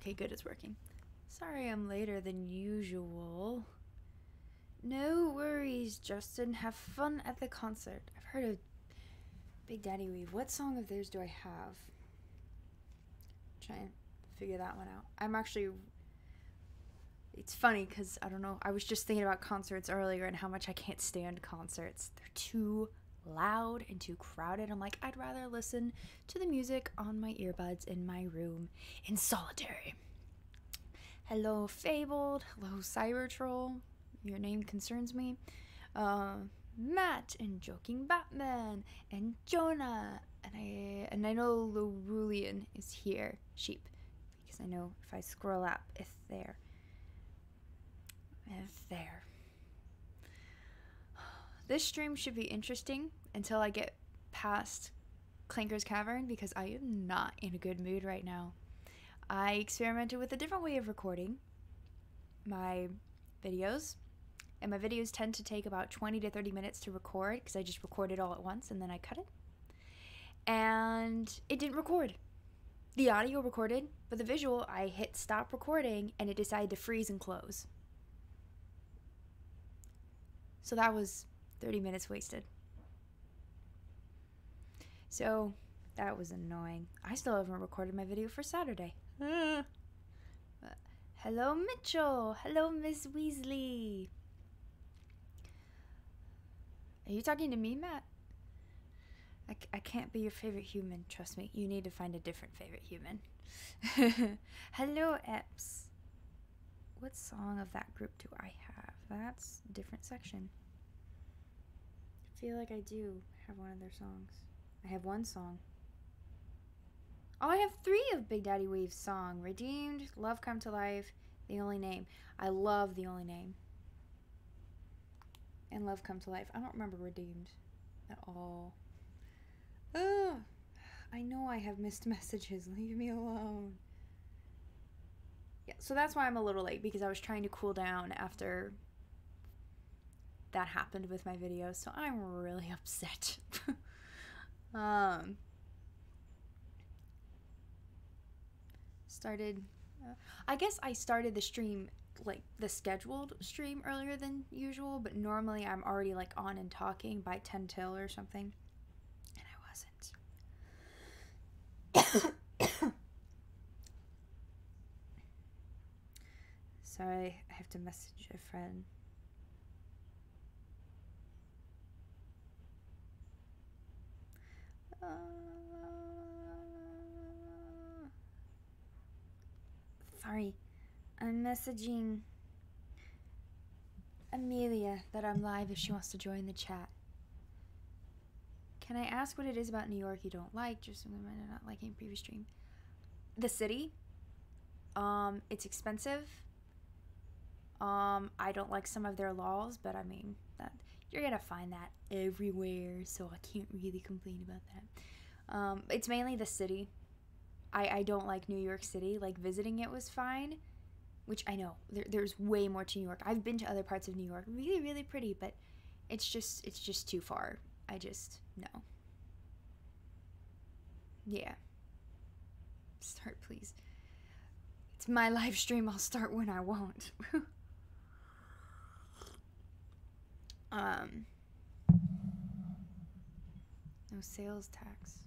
Okay, good, it's working. Sorry I'm later than usual. No worries, Justin. Have fun at the concert. I've heard of Big Daddy Weave. What song of theirs do I have? Try and figure that one out. I'm actually... It's funny because, I don't know, I was just thinking about concerts earlier and how much I can't stand concerts. They're too loud and too crowded. I'm like, I'd rather listen to the music on my earbuds in my room in solitary. Hello, Fabled. Hello, Cybertroll. Your name concerns me. Matt and Joking Batman and Jonah. And I know Lurulian is here. Sheep. Because I know if I scroll up, it's there. It's there. This stream should be interesting until I get past Clanker's Cavern because I am not in a good mood right now. I experimented with a different way of recording my videos, and my videos tend to take about 20 to 30 minutes to record because I just record it all at once and then I cut it. And it didn't record. The audio recorded, but the visual, I hit stop recording and it decided to freeze and close. So that was 30 minutes wasted. So that was annoying. I still haven't recorded my video for Saturday. Hello, Mitchell. Hello, Miss Weasley. Are you talking to me, Matt? I can't be your favorite human. Trust me. You need to find a different favorite human. Hello, Eps. What song of that group do I have? That's a different section. I feel like I do have one of their songs. I have one song. Oh, I have 3 of Big Daddy Weave's song. Redeemed, Love Come to Life, The Only Name. I love The Only Name. And Love Come to Life. I don't remember Redeemed at all. Ugh. I know I have missed messages. Leave me alone. Yeah, so that's why I'm a little late, because I was trying to cool down after that happened with my videos. So I'm really upset. I guess I started the stream, like the scheduled stream, earlier than usual, but normally I'm already like on and talking by 10 till or something, and I wasn't. Sorry, I have to message a friend. Sorry, I'm messaging Amelia that I'm live if she wants to join the chat. Can I ask what it is about New York you don't like? Just something I'm not liking previous stream. The city. It's expensive. I don't like some of their laws, but I mean, that you're gonna find that everywhere, so I can't really complain about that. It's mainly the city. I don't like New York City. Like, visiting it was fine, which I know there's way more to New York. I've been to other parts of New York, really, really pretty, but it's just too far. I just, no. Yeah. Start, please. It's my live stream. I'll start when I want. No sales tax.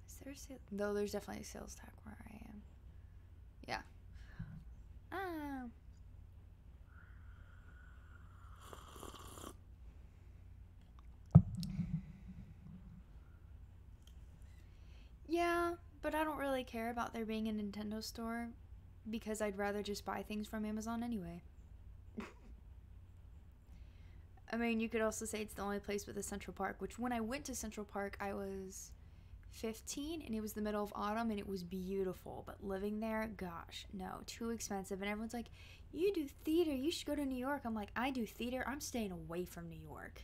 Is there a sale? No, there's definitely a sales tax where I am. Yeah. Yeah, but I don't really care about there being a Nintendo store because I'd rather just buy things from Amazon anyway. I mean, you could also say it's the only place with a Central Park, which when I went to Central Park, I was 15 and it was the middle of autumn and it was beautiful, but living there, gosh, no, too expensive. And everyone's like, you do theater, you should go to New York. I'm like, I do theater, I'm staying away from New York.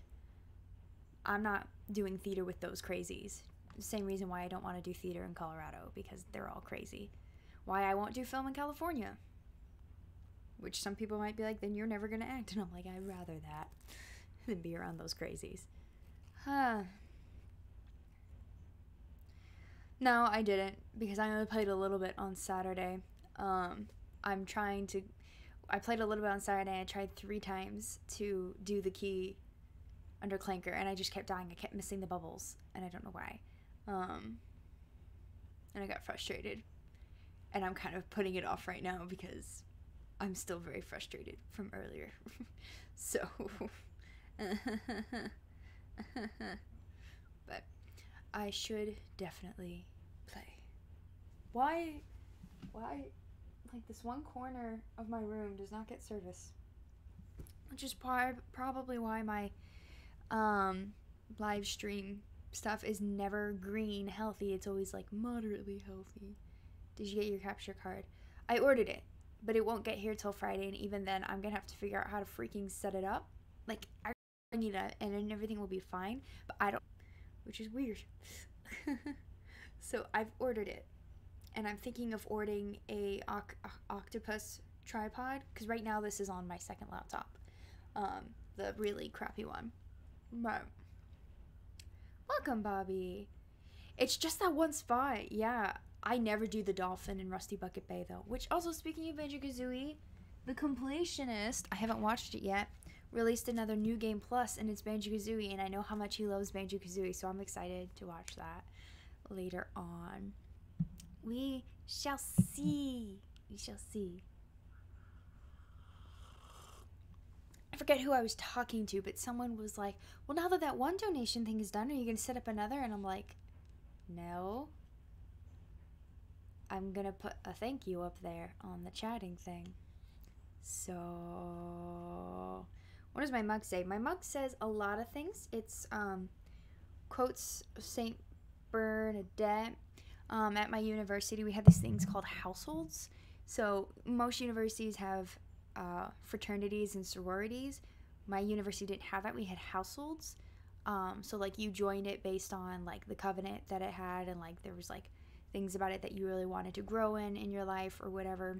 I'm not doing theater with those crazies. Same reason why I don't want to do theater in Colorado, because they're all crazy. Why I won't do film in California, which some people might be like, then you're never gonna act. And I'm like, I'd rather that than be around those crazies. No, I didn't, because I only played a little bit on Saturday. I'm trying to... I played a little bit on Saturday. I tried 3 times to do the key under Clanker, and I just kept dying. I kept missing the bubbles, and I don't know why. And I got frustrated. And I'm kind of putting it off right now because I'm still very frustrated from earlier. So... but I should definitely play. Why, like, this one corner of my room does not get service? Which is probably why my live stream stuff is never green healthy. It's always like moderately healthy. Did you get your capture card? I ordered it, but it won't get here till Friday, and even then I'm gonna have to figure out how to freaking set it up. Like, I need it, and then everything will be fine, but I don't, which is weird. So I've ordered it, and I'm thinking of ordering a octopus tripod, because right now this is on my second laptop, the really crappy one. But welcome, Bobby. It's just that one spot. Yeah, I never do the dolphin in Rusty Bucket Bay though. Which, also, speaking of Banjo Kazooie, the Completionist, I haven't watched it yet, released another New Game Plus, and it's Banjo Kazooie, and I know how much he loves Banjo Kazooie, so I'm excited to watch that later on. We shall see. We shall see. I forget who I was talking to, but someone was like, well, now that that one donation thing is done, are you going to set up another? And I'm like, no. I'm going to put a thank you up there on the chatting thing. So, what does my mug say? My mug says a lot of things. It's quotes Saint Bernadette. At my university, we have these things called households. So most universities have fraternities and sororities. My university didn't have that. We had households. So like you joined it based on like the covenant that it had, and like there was like things about it that you really wanted to grow in your life or whatever.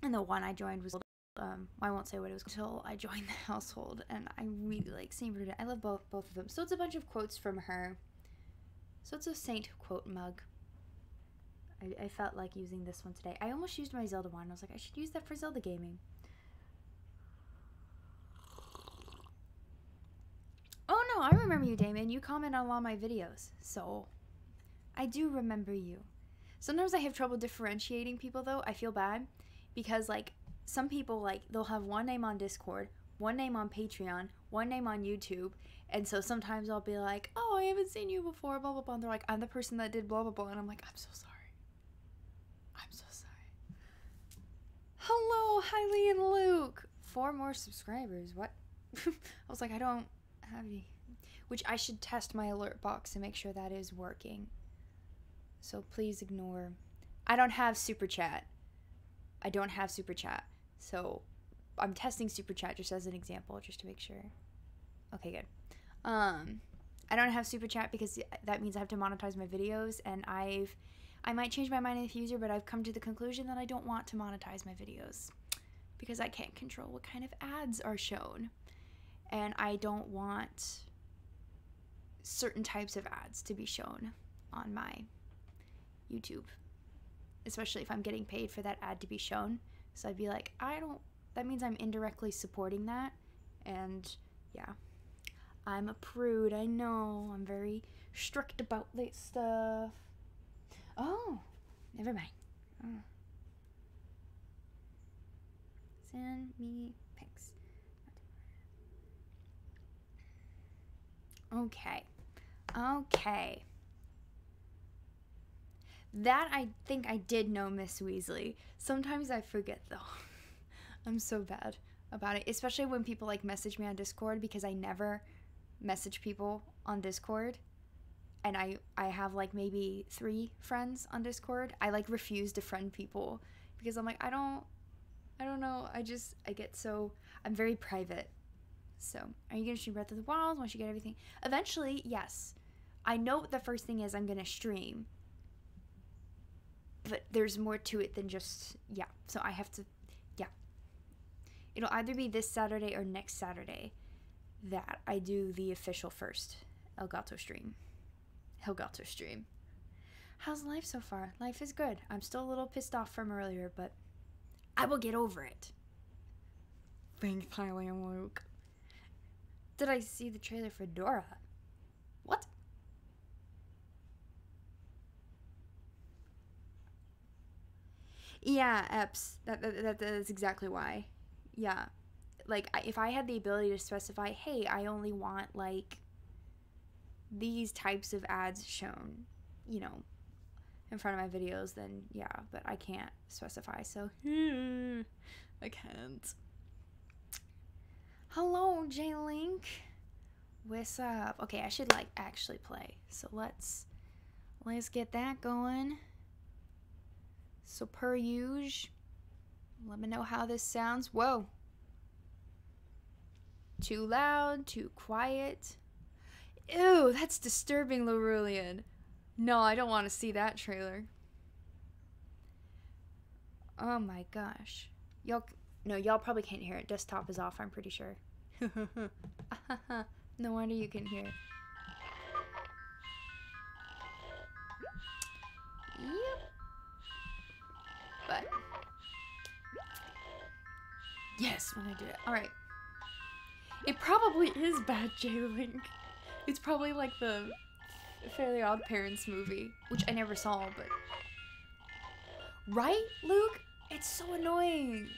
And the one I joined was I won't say what it was until I joined the household, and I really like Saint Bernadette. I love both of them. So it's a bunch of quotes from her. So it's a saint quote mug. I felt like using this one today. I almost used my Zelda one. I was like, I should use that for Zelda gaming. Oh no, I remember you, Damon. You comment on all my videos. So, I do remember you. Sometimes I have trouble differentiating people though. I feel bad. Because like, some people like, they'll have one name on Discord, one name on Patreon, one name on YouTube. And so sometimes I'll be like, oh, I haven't seen you before, blah, blah, blah. And they're like, I'm the person that did blah, blah, blah. And I'm like, I'm so sorry. I'm so sorry. Hello, Hailey and Luke. 4 more subscribers. What? I was like, I don't have any. Which I should test my alert box to make sure that is working. So please ignore. I don't have Super Chat. I don't have Super Chat. So I'm testing Super Chat just as an example, just to make sure. Okay, good. I don't have Super Chat because that means I have to monetize my videos, and I might change my mind in the future, but I've come to the conclusion that I don't want to monetize my videos because I can't control what kind of ads are shown, and I don't want certain types of ads to be shown on my YouTube, especially if I'm getting paid for that ad to be shown. So I'd be like, that means I'm indirectly supporting that, and yeah. I'm a prude, I know. I'm very strict about this stuff. Oh, never mind. Oh. Send me pics. Okay. Okay. That I think I did know, Miss Weasley. Sometimes I forget, though. I'm so bad about it, especially when people like message me on Discord, because I never message people on Discord, and I have like maybe 3 friends on Discord. I like refuse to friend people because I'm like, I don't know, I get so, I'm very private. So are you gonna stream Breath of the Wild once you get everything? Eventually, yes. I know the first thing is I'm gonna stream, but there's more to it than just, yeah, so I have to, yeah, it'll either be this Saturday or next Saturday that I do the official first Elgato stream. How's life so far? Life is good. I'm still a little pissed off from earlier, but I will get over it. Thanks, Tyler and Luke. Did I see the trailer for Dora? What? Yeah, Eps. That's exactly why. Yeah. Like, if I had the ability to specify, hey, I only want, like, these types of ads shown, you know, in front of my videos, then yeah, but I can't specify, so I can't. Hello, J-Link. What's up? Okay, I should, like, actually play, so let's get that going. So per usual, let me know how this sounds. Whoa. Too loud, too quiet. Ew, that's disturbing, Larulian. No, I don't want to see that trailer. Oh my gosh. Y'all probably can't hear it. Desktop is off, I'm pretty sure. No wonder you can hear it. Yep. But yes, when I did it. Alright. It probably is bad, J-Link. It's probably like the Fairly Odd Parents movie, which I never saw, but... Right, Luke? It's so annoying.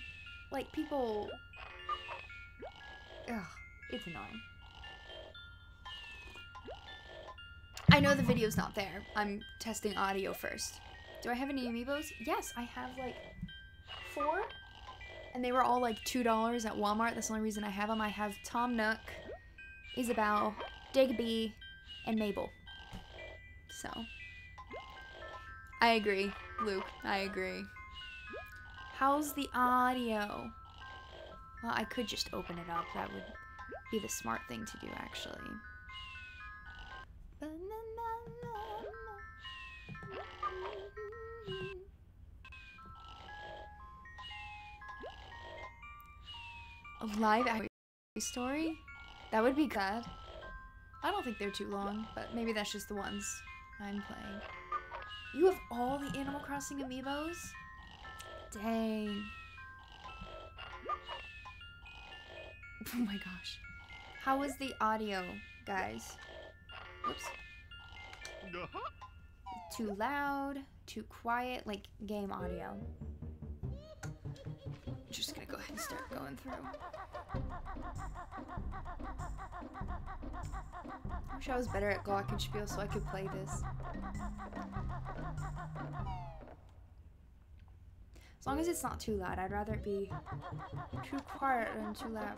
Like, people... Ugh, it's annoying. I know the video's not there. I'm testing audio first. Do I have any amiibos? Yes, I have, like, 4. And they were all, like, $2 at Walmart. That's the only reason I have them. I have Tom Nook, Isabelle, Digby, and Mabel. So, I agree, Luke. I agree. How's the audio? Well, I could just open it up. That would be the smart thing to do, actually. A live action story? That would be good. I don't think they're too long, but maybe that's just the ones I'm playing. You have all the Animal Crossing amiibos? Dang. Oh my gosh. How was the audio, guys? Oops. Too loud, too quiet, like game audio. I'm just gonna go ahead and start going through. I wish I was better at Glockenspiel so I could play this. As long as it's not too loud, I'd rather it be too quiet than too loud.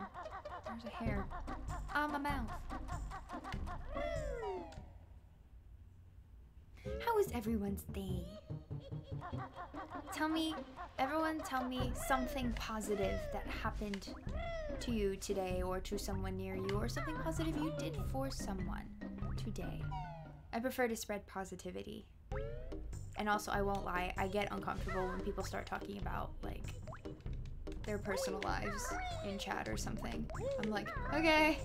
There's a hair on my mouth. How is everyone's day? Everyone tell me something positive that happened to you today or to someone near you, or something positive you did for someone today. I prefer to spread positivity. And also, I won't lie, I get uncomfortable when people start talking about, like, their personal lives in chat or something. I'm like, okay.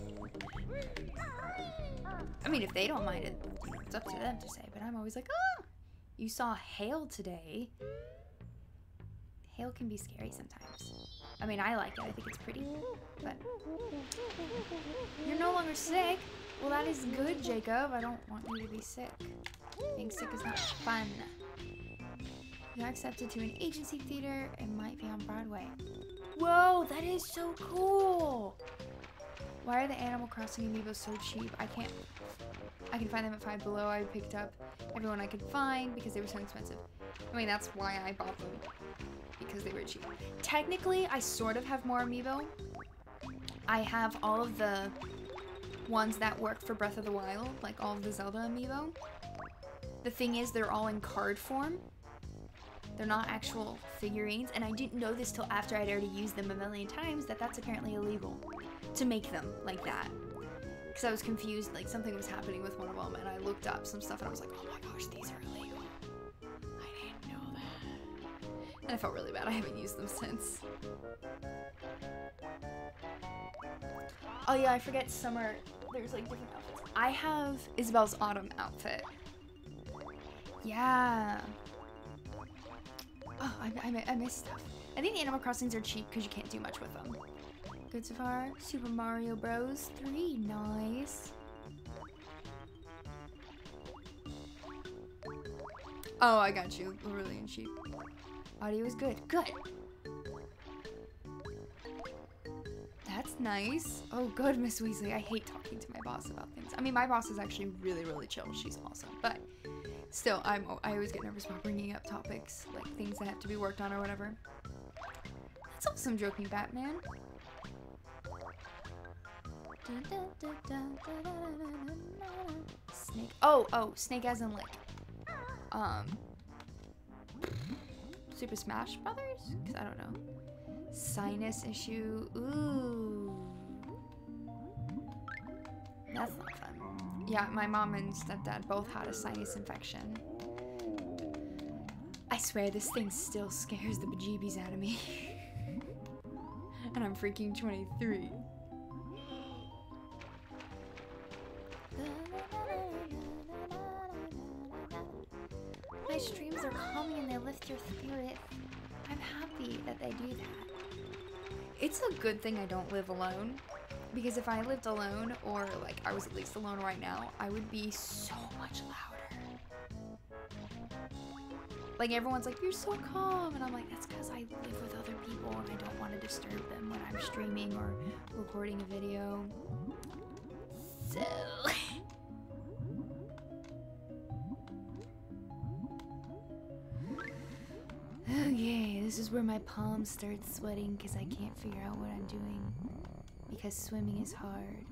I mean, if they don't mind it, you know, it's up to them to say, but I'm always like, oh, you saw hail today. Hail can be scary sometimes. I mean, I like it. I think it's pretty, but you're no longer sick. Well, that is good, Jacob. I don't want you to be sick. Being sick is not fun. You got accepted to an agency theater. It might be on Broadway. Whoa, that is so cool. Why are the Animal Crossing amiibos so cheap? I can find them at Five Below. I picked up everyone I could find because they were so expensive. I mean, that's why I bought them, because they were cheap. Technically, I sort of have more amiibo. I have all of the ones that work for Breath of the Wild, like all of the Zelda amiibo. The thing is, they're all in card form. They're not actual figurines, and I didn't know this till after I'd already used them a million times, that that's apparently illegal to make them like that. Because I was confused, like something was happening with one of them, and I looked up some stuff and I was like, oh my gosh, these are illegal. I didn't know that. And I felt really bad. I haven't used them since. Oh yeah, I forget summer. There's like different outfits. I have Isabelle's autumn outfit. Yeah. Oh, I missed stuff. I think the Animal Crossings are cheap because you can't do much with them. Good so far. Super Mario Bros. 3, nice. Oh, I got you. Really cheap. Audio is good. Good. That's nice. Oh, good, Miss Weasley. I hate talking to my boss about things. I mean, my boss is actually really, really chill. She's awesome. But still, I always get nervous about bringing up topics, like things that have to be worked on or whatever. That's awesome, Joking Batman. Snake. Oh, Snake as in like, Super Smash Brothers? 'Cause I don't know. Sinus issue. Ooh. That's not fun. Yeah, my mom and stepdad both had a sinus infection. I swear this thing still scares the bejeebies out of me. And I'm freaking 23. My streams are calming and they lift your spirit. I'm happy that they do that. It's a good thing I don't live alone, because if I lived alone, or like I was at least alone right now, I would be so much louder. Like everyone's like, you're so calm, and I'm like, that's because I live with other people and I don't want to disturb them when I'm streaming or recording a video. So... Okay, this is where my palms start sweating because I can't figure out what I'm doing. Because swimming is hard.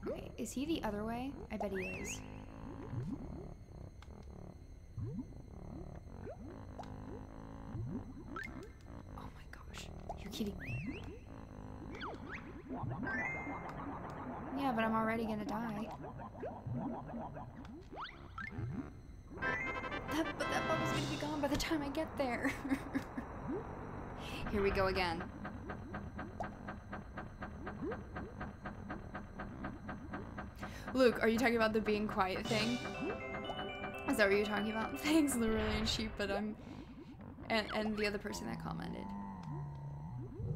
Okay, is he the other way? I bet he is. You're kidding me. Yeah, but I'm already gonna die. But that bubble's gonna be gone by the time I get there. Here we go again. Luke, are you talking about the being quiet thing? Is that what you're talking about? Thanks, literally and sheep, but I'm... And the other person that commented.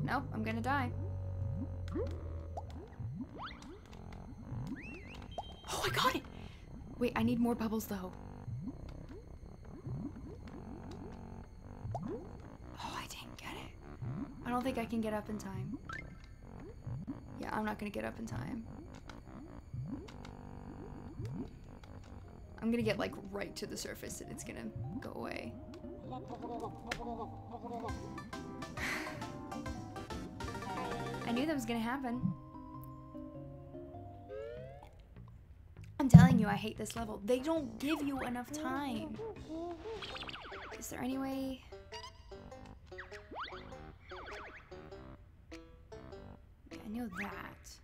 Nope, I'm gonna die. Oh, I got it! Wait, I need more bubbles though. Oh, I didn't get it. I don't think I can get up in time. Yeah, I'm not gonna get up in time. I'm gonna get like right to the surface and it's gonna go away. I knew that was gonna happen. I'm telling you, I hate this level. They don't give you enough time. Is there any way? Yeah, I know that.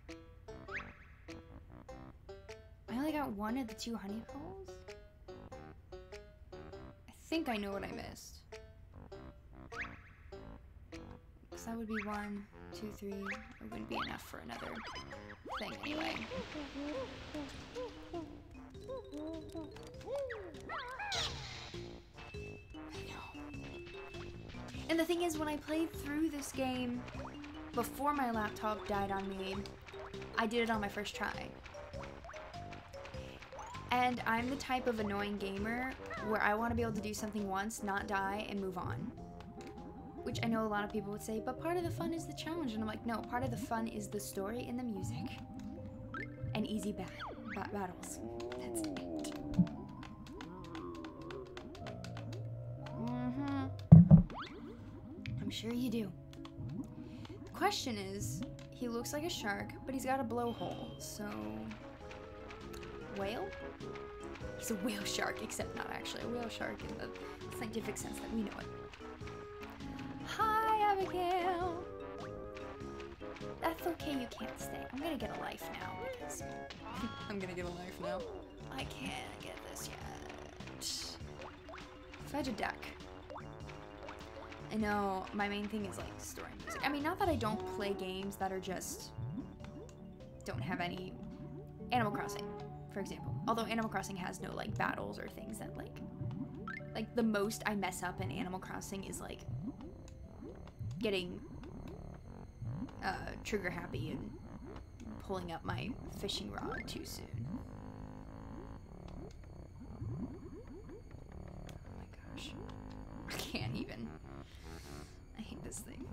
I only got one of the 2 honey holes. I think I know what I missed. Because that would be 1, 2, 3. It wouldn't be enough for another thing anyway. I know. And the thing is, when I played through this game before my laptop died on me, I did it on my first try. And I'm the type of annoying gamer where I want to be able to do something once, not die, and move on. Which I know a lot of people would say, but part of the fun is the challenge. And I'm like, no, part of the fun is the story and the music. And easy battles. That's it. I'm sure you do. The question is, he looks like a shark, but he's got a blowhole, so... Whale? He's a whale shark, except not actually a whale shark in the scientific sense that we know it. Hi, Abigail! That's okay, you can't stay. I'm gonna get a life now, because... I'm gonna get a life now. I can't get this yet. Fudge a duck. I know my main thing is like story music. I mean, not that I don't play games that are just don't have any. Animal Crossing, for example. Although Animal Crossing has no like battles or things that like the most I mess up in Animal Crossing is like getting trigger happy and pulling up my fishing rod too soon. Oh my gosh. I can't even. I hate this thing.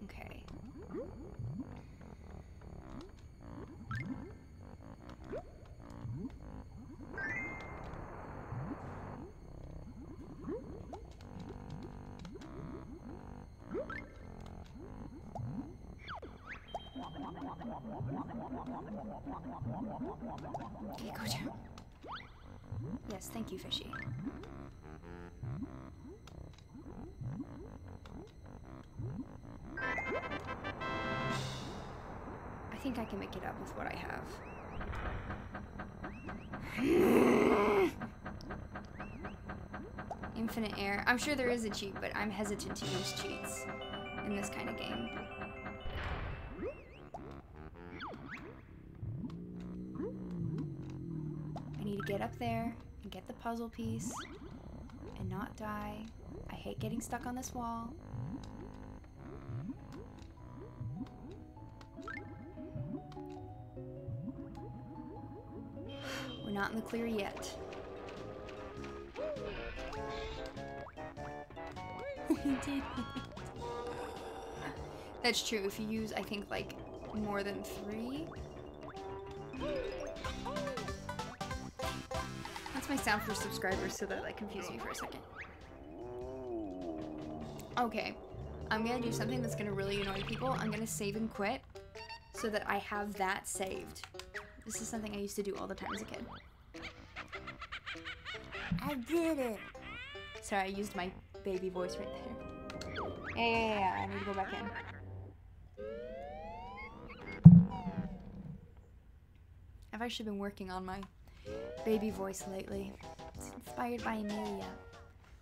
Okay. Okay, go down. Yes, thank you, fishy. I think I can make it up with what I have. Infinite air. I'm sure there is a cheat, but I'm hesitant to use cheats in this kind of game. I need to get up there and get the puzzle piece and not die. I hate getting stuck on this wall. We're not in the clear yet. That's true. If you use, I think, like, more than 3. That's my sound for subscribers, so that like confused me for a second. Okay, I'm gonna do something that's gonna really annoy people. I'm gonna save and quit so that I have that saved. This is something I used to do all the time as a kid. I did it! Sorry, I used my baby voice right there. Yeah, I need to go back in. I've actually been working on my baby voice lately. It's inspired by Amelia,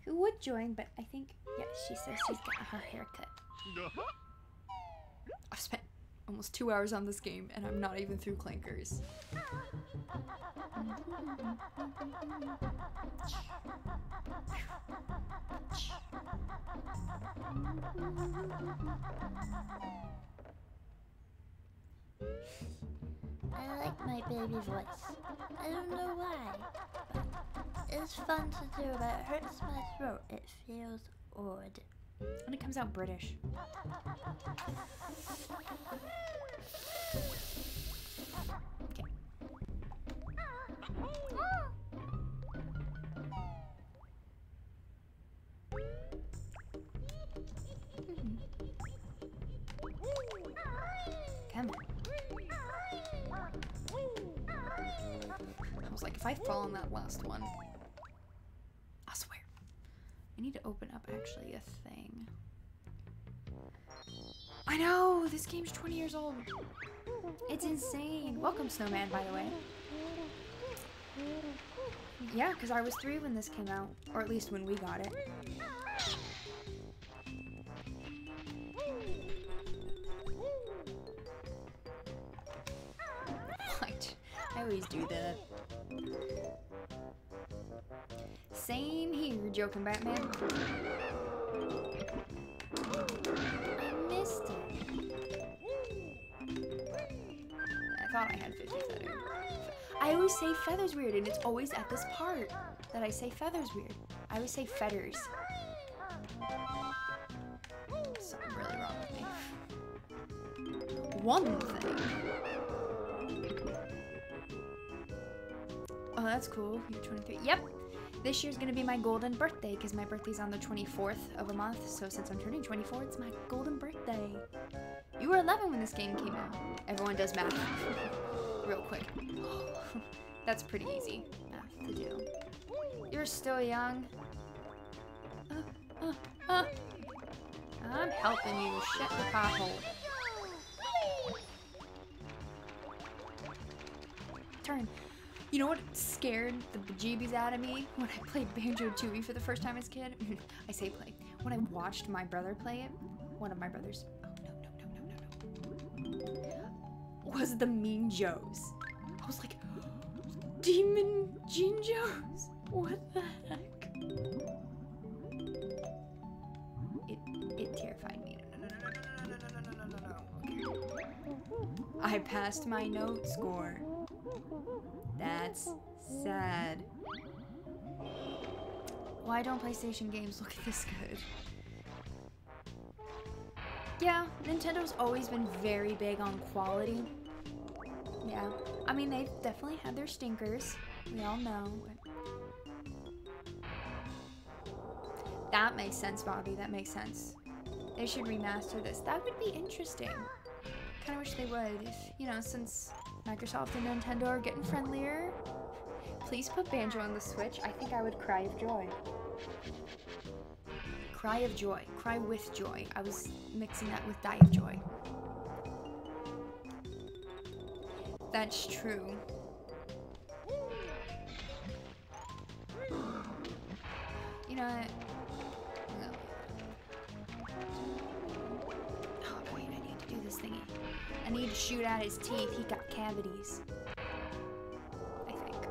who would join, but I think, yeah, she says she's got her haircut. I've spent almost 2 hours on this game, and I'm not even through Clankers. I like my baby voice. I don't know why, but it's fun to do, but it hurts my throat. It feels odd. And it comes out British. Okay. Come on. I was like, if I fall on that last one, I swear. I need to open up actually a thing. I know! This game's 20 years old. It's insane. Welcome, Snowman, by the way. Yeah, because I was 3 when this came out. Or at least when we got it. What? I always do that. Same here, joking Batman. I missed it. I thought I had 50 feathers. I always say feathers weird, and it's always at this part that I say feathers weird. I always say feathers. Something really wrong with me. One thing. Oh, that's cool. You're 23. Yep. This year's gonna be my golden birthday because my birthday's on the 24th of a month. So since I'm turning 24, it's my golden birthday. You were 11 when this game came out. Everyone does math real quick. That's pretty easy math to do. You're still young. I'm helping you. Shut the pothole. Turn. You know what scared the bejeebies out of me when I played Banjo Kazooie for the first time as a kid? I say play. When I watched my brother play it, one of my brothers. Oh, no. Was the Mean Joes. I was like, Demon Jinjos? What the heck? It terrified me. No. Okay. I passed my note score. That's sad. Why don't PlayStation games look this good? Yeah, Nintendo's always been very big on quality. Yeah, I mean, they've definitely had their stinkers. We all know. That makes sense, Bobby. That makes sense. They should remaster this. That would be interesting. Kind of wish they would. If, you know, since Microsoft and Nintendo are getting friendlier, please put Banjo on the Switch. I think I would cry of joy. Cry of joy. Cry with joy. I was mixing that with die of joy. That's true. You know what? Oh wait, I need to do this thingy. I need to shoot out his teeth. He got cavities. I think.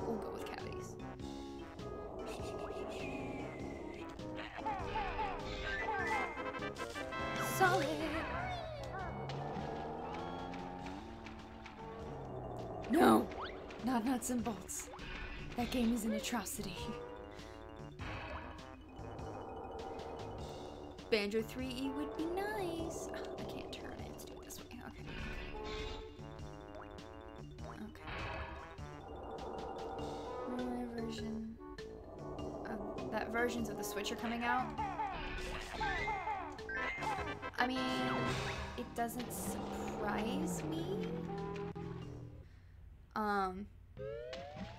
We'll go with cavities. Solid! No! Not nuts and bolts. That game is an atrocity. Banjo 3E would be nice. Oh, I can't turn it. Let's do it this way. Okay. Okay. My version of that versions of the Switch are coming out. I mean, it doesn't surprise me.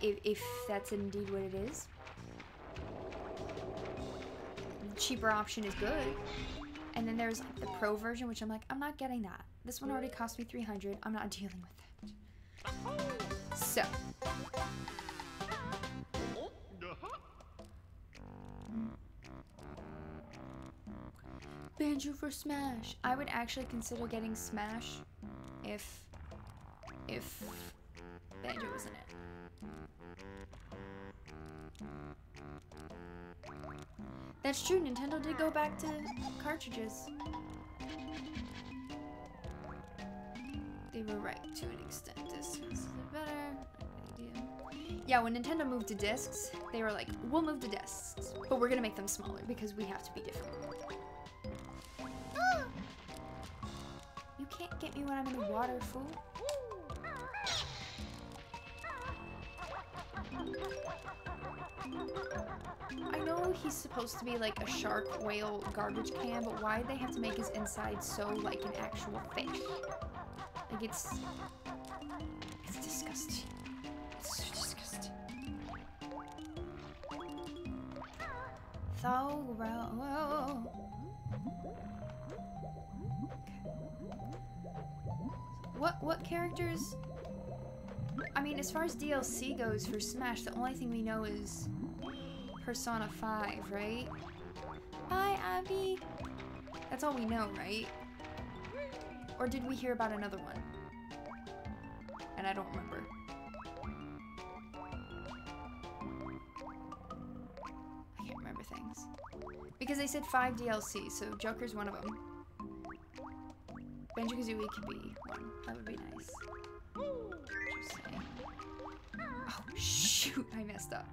If that's indeed what it is. The cheaper option is good. And then there's like the Pro version, which I'm like, I'm not getting that. This one already cost me $300. I'm not dealing with that. So. Banjo for Smash. I would actually consider getting Smash if Banjo was in it. That's true, Nintendo did go back to cartridges. They were right to an extent. This was better. Yeah, when Nintendo moved to discs, they were like, we'll move to discs, but we're gonna make them smaller because we have to be different. You can't get me when I'm in the water, fool. I know he's supposed to be like a shark, whale, garbage can, but why'd they have to make his inside so like an actual fish? Like it's disgusting. It's so disgusting. So well. What characters? I mean, as far as DLC goes for Smash, the only thing we know is Persona 5, right? Bye, Abby. That's all we know, right? Or did we hear about another one? And I don't remember. I can't remember things. Because they said 5 DLC, so Joker's one of them. Banjo Kazooie could be one. That would be nice. Just saying. Oh, shoot, I messed up.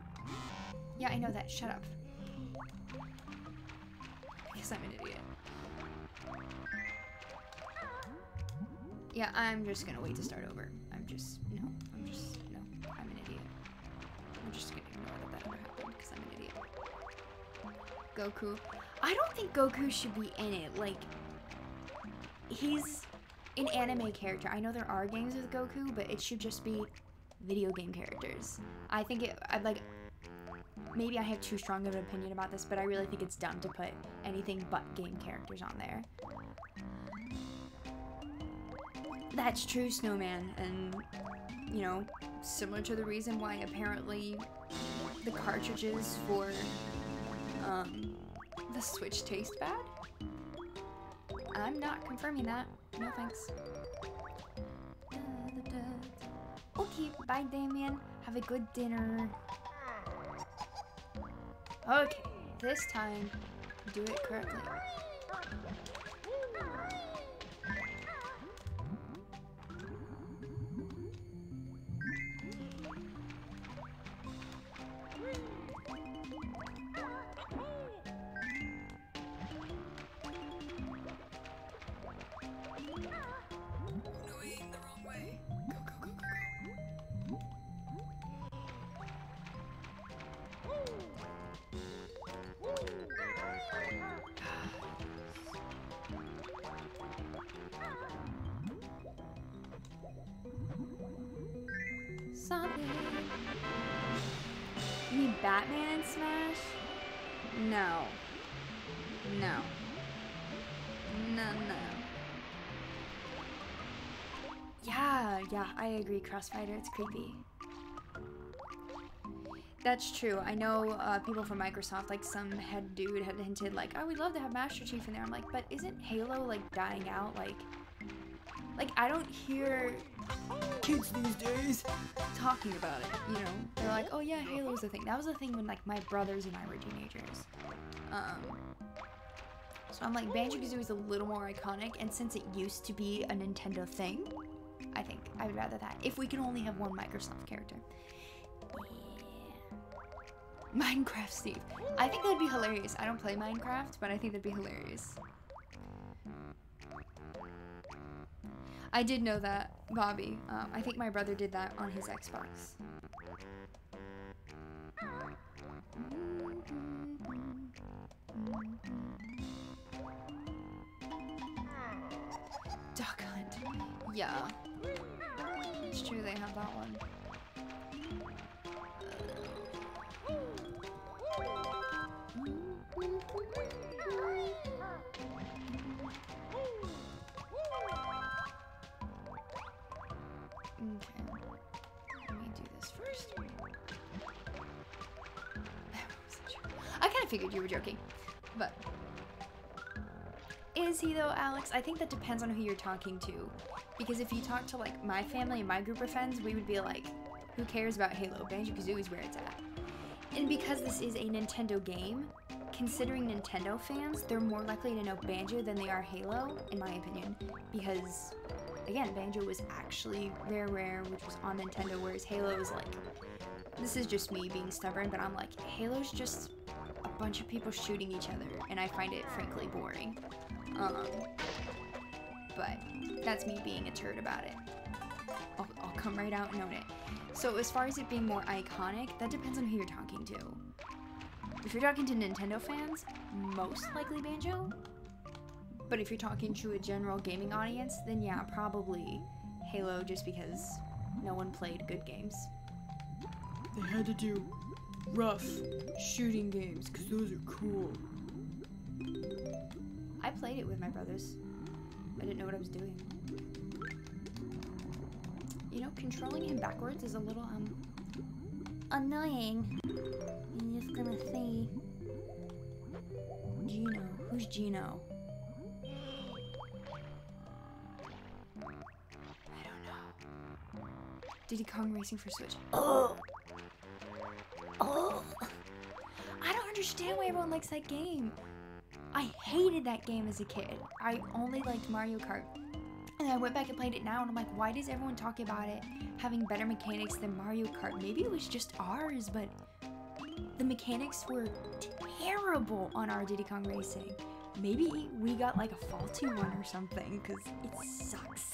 Yeah, I know that. Shut up. Because I'm an idiot. Yeah, I'm just gonna wait to start over. I'm an idiot. I'm just gonna ignore that ever happened because I'm an idiot. Goku. I don't think Goku should be in it. Like, he's an anime character. I know there are games with Goku, but it should just be video game characters. I think I'd like, maybe I have too strong of an opinion about this, but I really think it's dumb to put anything but game characters on there. That's true, Snowman, and you know, similar to the reason why apparently the cartridges for the Switch taste bad. I'm not confirming that. No thanks. Okay, bye Damien. Have a good dinner. Okay, this time, do it correctly. Solid. You mean Batman in Smash? No. No. No, no. Yeah, I agree, Crossfighter, it's creepy. That's true. I know people from Microsoft, like some head dude had hinted like, oh, we'd love to have Master Chief in there. I'm like, but isn't Halo like dying out? Like I don't hear kids these days talking about it, you know? They're like, oh yeah, Halo's the thing. That was the thing when like my brothers and I were teenagers. So I'm like, Banjo Kazooie is a little more iconic, and since it used to be a Nintendo thing, I think I would rather that. If we can only have one Microsoft character. Yeah. Minecraft Steve. I think that'd be hilarious. I don't play Minecraft, but I think that'd be hilarious. I did know that, Bobby. I think my brother did that on his Xbox. Duck Hunt. Yeah. It's true, they have that one. Okay. Let me do this first. I kind of figured you were joking, but is he though, Alex? I think that depends on who you're talking to, because if you talk to like my family and my group of friends, we would be like, who cares about Halo? Banjo Kazooie is where it's at. And because this is a Nintendo game, considering Nintendo fans, they're more likely to know Banjo than they are Halo, in my opinion, because again, Banjo was actually Rare, which was on Nintendo, whereas Halo is like, this is just me being stubborn, but I'm like, Halo's just a bunch of people shooting each other, and I find it frankly boring. But that's me being a turd about it. I'll come right out and own it. So as far as it being more iconic, that depends on who you're talking to. If you're talking to Nintendo fans, most likely Banjo. But if you're talking to a general gaming audience, then yeah, probably Halo, just because no one played good games. They had to do rough shooting games, because those are cool. I played it with my brothers. I didn't know what I was doing. You know, controlling him backwards is a little, annoying. You're just gonna see. Gino. Who's Gino? I don't know. Diddy Kong Racing for Switch. Oh! I don't understand why everyone likes that game. I hated that game as a kid. I only liked Mario Kart. And I went back and played it now, and I'm like, why does everyone talk about it having better mechanics than Mario Kart? Maybe it was just ours, but the mechanics were terrible on our Diddy Kong Racing. Maybe we got like a faulty one or something, because it sucks.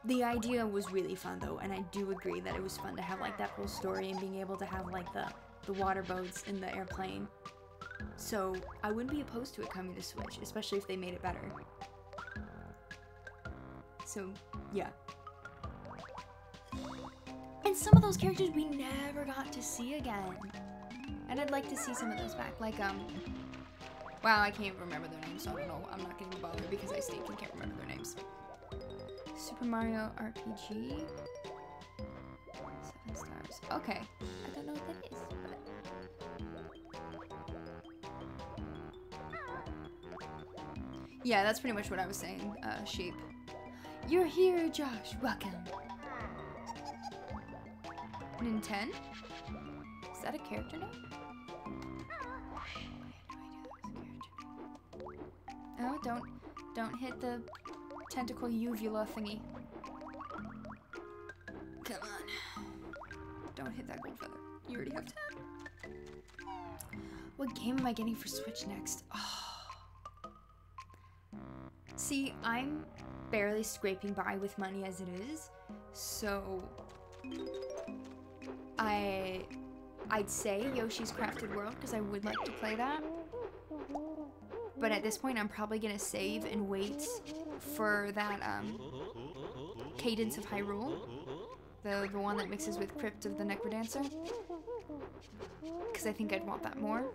The idea was really fun though, and I do agree that it was fun to have like that whole story and being able to have like the water boats in the airplane. So I wouldn't be opposed to it coming to Switch, especially if they made it better. So, yeah. And some of those characters we never got to see again. And I'd like to see some of those back. Like, wow, I can't even remember their names, so I don't know. I'm not gonna bother because I stink and can't remember their names. Super Mario RPG? Stars. Okay. I don't know what that is, but... Yeah, that's pretty much what I was saying, sheep. You're here, Josh. Welcome. Ninten? Is that a character name? Oh, don't hit the tentacle uvula thingy. Come on. Don't hit that gold feather. You already have 10. What game am I getting for Switch next? Oh. See, I'm barely scraping by with money as it is, so I'd say Yoshi's Crafted World because I would like to play that. But at this point, I'm probably gonna save and wait for that Cadence of Hyrule, the one that mixes with Crypt of the Necrodancer, because I think I'd want that more.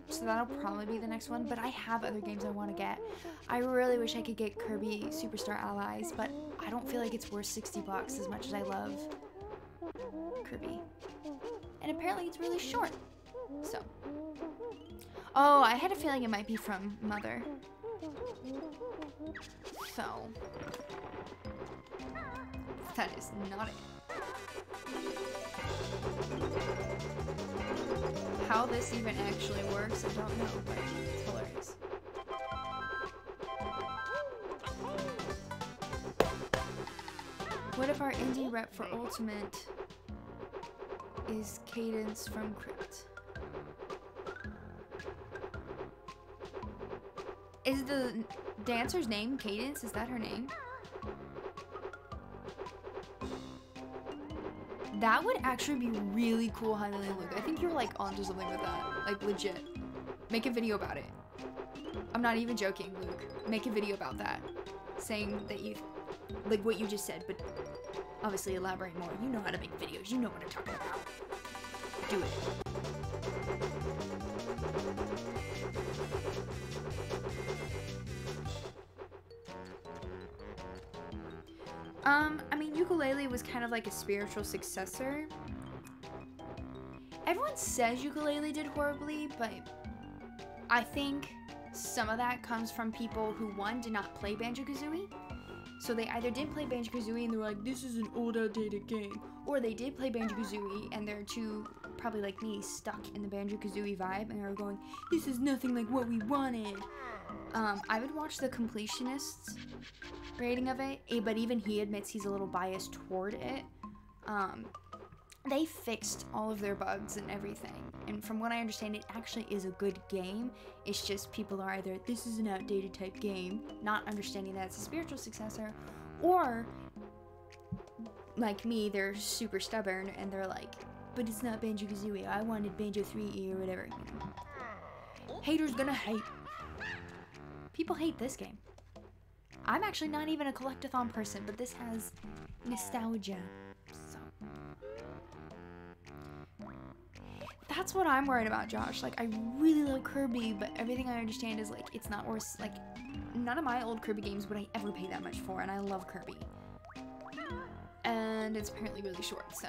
So that'll probably be the next one. But I have other games I want to get. I really wish I could get Kirby Superstar Allies, but I don't feel like it's worth 60 bucks as much as I love Kirby. And apparently it's really short. So. Oh, I had a feeling it might be from Mother. So. That is not it. How this even actually works, I don't know, but it's hilarious. What if our indie rep for Ultimate is Cadence from Crypt? Is the dancer's name Cadence? Is that her name? That would actually be really cool, Highland Luke. I think you're like onto something with that. Like legit. Make a video about it. I'm not even joking, Luke. Make a video about that. Saying that you, like what you just said, but obviously elaborate more. You know how to make videos. You know what I'm talking about. Do it. I mean, ukulele was kind of like a spiritual successor. Everyone says ukulele did horribly, but I think some of that comes from people who, one, did not play Banjo Kazooie. So they either didn't play Banjo Kazooie and they were like, this is an old, outdated game. Or they did play Banjo Kazooie and they're too, probably like me, stuck in the Banjo Kazooie vibe and they're going, this is nothing like what we wanted. I would watch the completionist's rating of it, but even he admits he's a little biased toward it. They fixed all of their bugs and everything, and from what I understand, it actually is a good game. It's just people are either, this is an outdated type game, not understanding that it's a spiritual successor, or like me, they're super stubborn and they're like, but it's not Banjo Kazooie, I wanted Banjo 3E or whatever, you know. Haters gonna hate. People hate this game. I'm actually not even a collectathon person, but this has nostalgia. So that's what I'm worried about, Josh. Like, I really love Kirby, but everything I understand is like it's not worth, like, none of my old Kirby games would I ever pay that much for, and I love Kirby. And it's apparently really short, so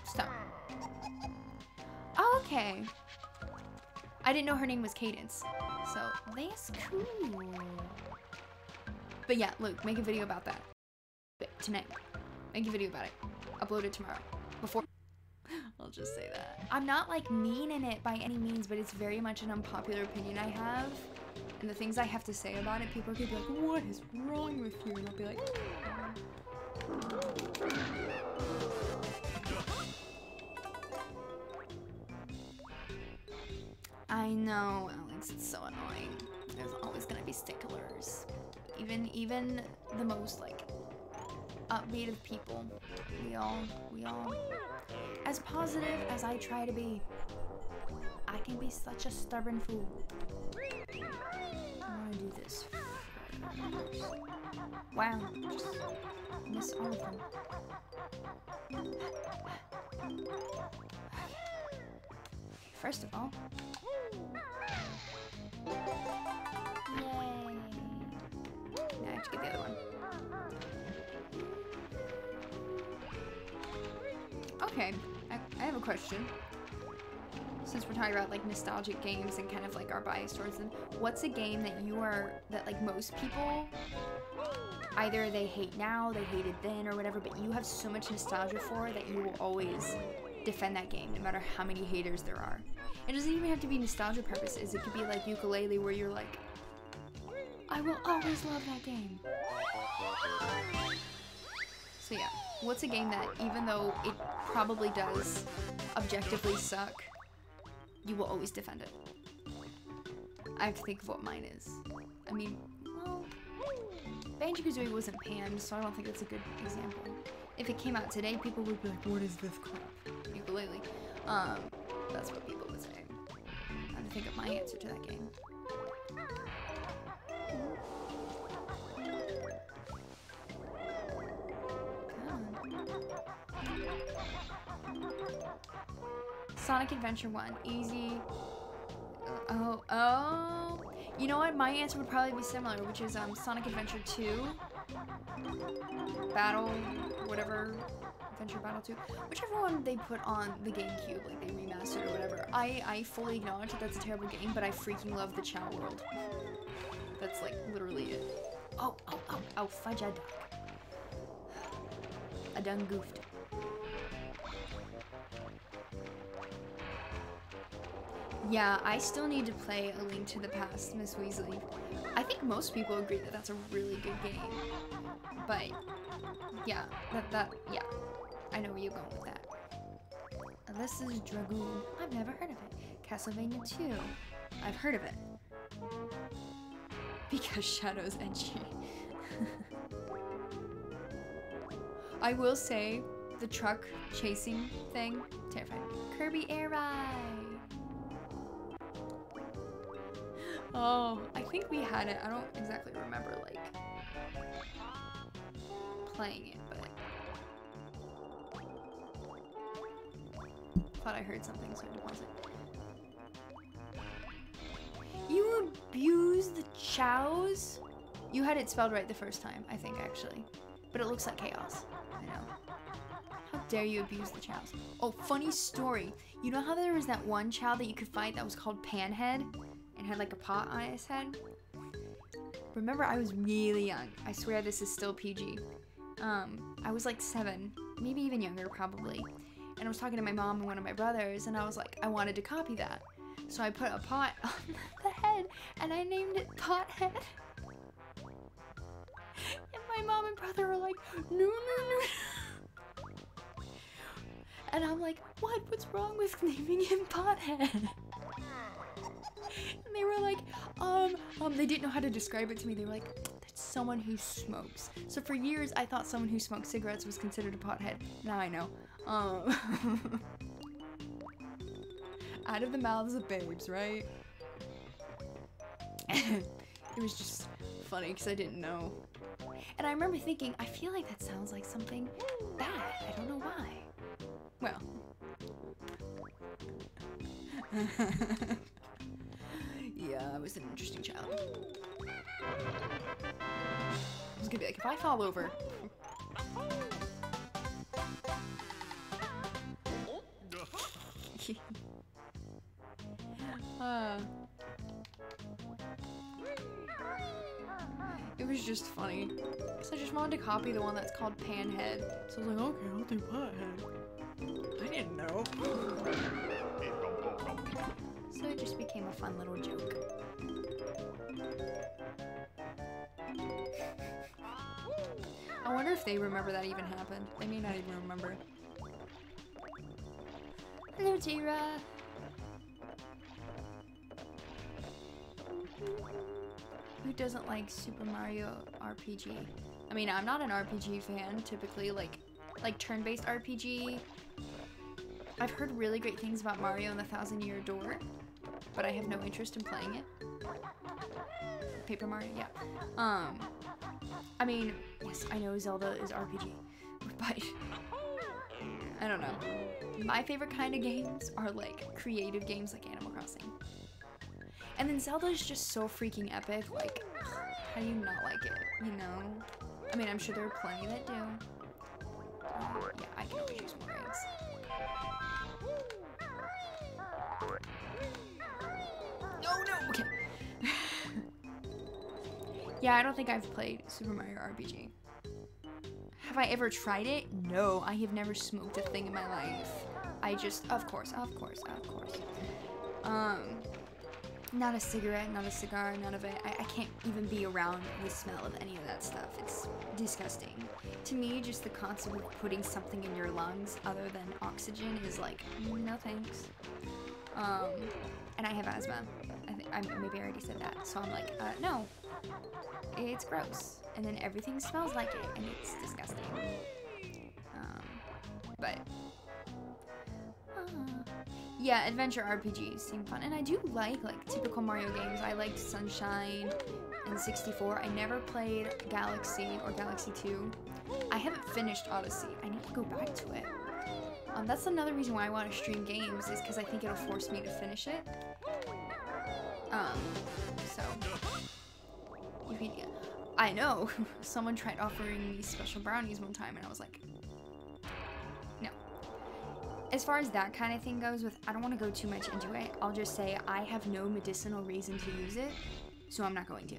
stop. Oh, okay. I didn't know her name was Cadence, so that's cool. But yeah, Luke, make a video about that tonight. Make a video about it. Upload it tomorrow. Before I'll just say that. I'm not like mean in it by any means, but it's very much an unpopular opinion I have. And the things I have to say about it, people are gonna be like, what is wrong with you? And I'll be like, I know, Alex, it's so annoying. There's always gonna be sticklers. Even the most like upbeat of people. We all as positive as I try to be, I can be such a stubborn fool. I wanna do this. Wow, just miss all of them. First of all, yay! Now I have to get the other one. Okay, I have a question. Since we're talking about like nostalgic games and kind of like our bias towards them, what's a game that like most people, either they hate now, they hated then, or whatever, but you have so much nostalgia for that you will always defend that game no matter how many haters there are? It doesn't even have to be nostalgia purposes. It could be like Ukulele, where you're like, I will always love that game. So yeah, what's a game that even though it probably does objectively suck, you will always defend it? I have to think of what mine is. I mean, well, Banjo Kazooie wasn't panned, so I don't think that's a good example. If it came out today, people would be like, what is this crap? Ukulele. That's what people would say. I have to think of my answer to that game. Sonic Adventure 1, easy. Oh. You know what? My answer would probably be similar, which is Sonic Adventure 2. Battle, whatever. Adventure Battle 2. Whichever one they put on the GameCube, like they remastered or whatever. I fully acknowledge that that's a terrible game, but I freaking love the Chow world. That's like literally it. Oh, fudge I duck. I done goofed. Yeah, I still need to play A Link to the Past, Miss Weasley. I think most people agree that that's a really good game. But, yeah, yeah. I know where you're going with that. This is Dragoon. I've never heard of it. Castlevania 2. I've heard of it. Because Shadow's edgy. I will say, the truck chasing thing, terrifying. Kirby Air Ride. Oh, I think we had it. I don't exactly remember, like, playing it, but thought I heard something, so I depaused it. You abused the Chows? You had it spelled right the first time, I think, actually. But it looks like chaos. I know. How dare you abuse the Chows? Oh, funny story. You know how there was that one Chow that you could fight that was called Panhead? And had like a pot on his head? Remember, I was really young. I swear this is still PG. I was like 7, maybe even younger probably. And I was talking to my mom and one of my brothers, and I was like, I wanted to copy that. So I put a pot on the head, and I named it Pothead. And my mom and brother were like, no. And I'm like, what? What's wrong with naming him Pothead? And they were like, they didn't know how to describe it to me. They were like, that's someone who smokes. So for years, I thought someone who smoked cigarettes was considered a pothead. Now I know. Out of the mouths of babes, right? It was just funny because I didn't know. And I remember thinking, I feel like that sounds like something bad. I don't know why. Well. Yeah, I was an interesting child. I was gonna be like, if I fall over. It was just funny. So I just wanted to copy the one that's called Panhead. So I was like, okay, I'll do Pothead. I didn't know. So it just became a fun little joke. I wonder if they remember that even happened. They may not even remember. Hello, Tira. Who doesn't like Super Mario RPG? I mean, I'm not an RPG fan, typically, like turn-based RPG. I've heard really great things about Mario and the Thousand Year Door, but I have no interest in playing it. Paper Mario, yeah. I mean, yes, I know Zelda is RPG, but I don't know. My favorite kind of games are like creative games like Animal Crossing. And then Zelda is just so freaking epic, like, how do you not like it, you know? I mean, I'm sure there are plenty that do. Yeah, I can always use more eggs. Yeah, I don't think I've played Super Mario RPG. Have I ever tried it? No, I have never smoked a thing in my life. I just, of course. Not a cigarette, not a cigar, none of it. I can't even be around the smell of any of that stuff. It's disgusting. To me, just the concept of putting something in your lungs other than oxygen is like, no thanks. And I have asthma. Maybe I already said that. So I'm like, no. It's gross. And then everything smells like it, and it's disgusting. Yeah, adventure RPGs seem fun, and I do like typical Mario games. I liked Sunshine and 64. I never played Galaxy or Galaxy 2. I haven't finished Odyssey. I need to go back to it. That's another reason why I want to stream games, is because I think it'll force me to finish it. So you can. I know. Someone tried offering me special brownies one time, and I was like, no. As far as that kind of thing goes, I don't want to go too much into it. I'll just say I have no medicinal reason to use it, so I'm not going to.